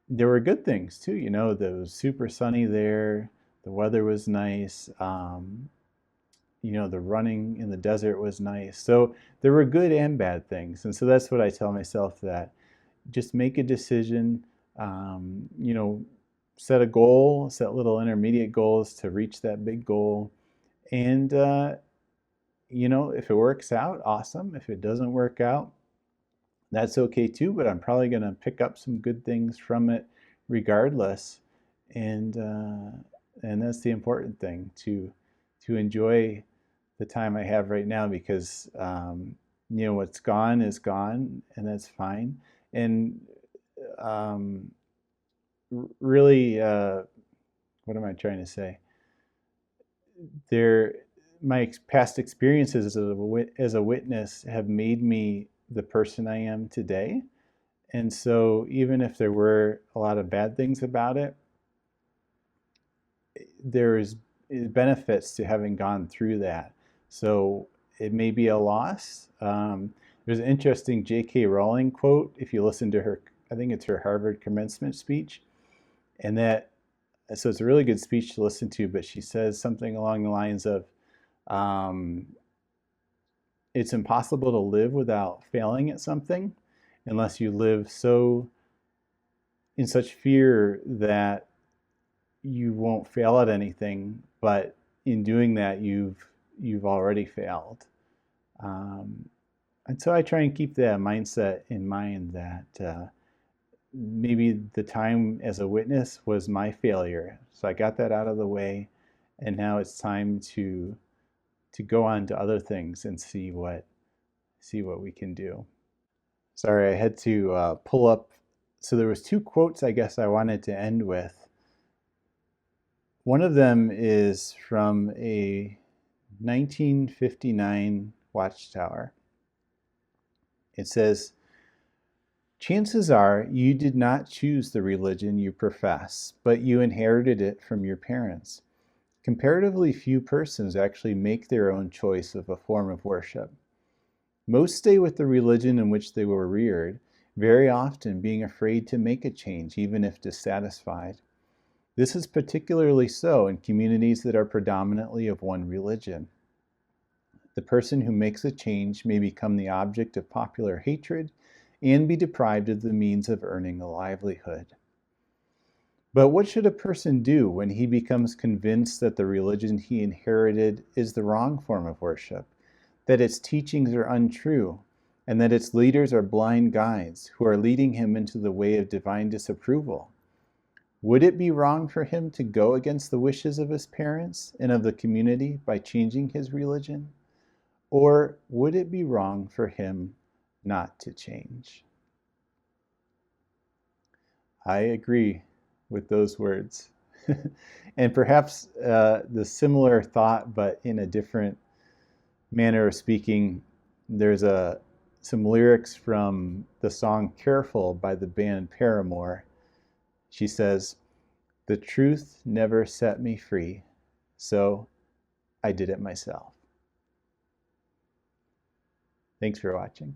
there were good things too. It was super sunny there. The weather was nice. The running in the desert was nice. So there were good and bad things. And so that's what I tell myself, that just make a decision, um, you know, set a goal, set little intermediate goals to reach that big goal. And, if it works out, awesome. If it doesn't work out, that's okay too, but I'm probably going to pick up some good things from it regardless. And, and that's the important thing, to enjoy the time I have right now, because, what's gone is gone, and that's fine. And um, really, what am I trying to say? There, my past experiences as a witness have made me the person I am today. And so, even if there were a lot of bad things about it, there's benefits to having gone through that. So, it may be a loss. There's an interesting J.K. Rowling quote, if you listen to her, I think it's her Harvard commencement speech. And so it's a really good speech to listen to, but she says something along the lines of, um, it's impossible to live without failing at something unless you live in such fear that you won't fail at anything, but in doing that, you've already failed. Um, and so I try and keep that mindset in mind, that maybe the time as a witness was my failure. So I got that out of the way, and now it's time to go on to other things and see what we can do. Sorry, I had to pull up. So there was two quotes I guess I wanted to end with. One of them is from a 1959 watchtower. It says, "Chances are you did not choose the religion you profess, but you inherited it from your parents. Comparatively few persons actually make their own choice of a form of worship. Most stay with the religion in which they were reared, very often being afraid to make a change, even if dissatisfied. This is particularly so in communities that are predominantly of one religion. The person who makes a change may become the object of popular hatred and be deprived of the means of earning a livelihood. But what should a person do when he becomes convinced that the religion he inherited is the wrong form of worship, that its teachings are untrue, and that its leaders are blind guides who are leading him into the way of divine disapproval? Would it be wrong for him to go against the wishes of his parents and of the community by changing his religion? Or would it be wrong for him not to change?" I agree with those words. And perhaps the similar thought, but in a different manner of speaking, there's some lyrics from the song Careful by the band Paramore. She says, "The truth never set me free, so I did it myself." Thanks for watching.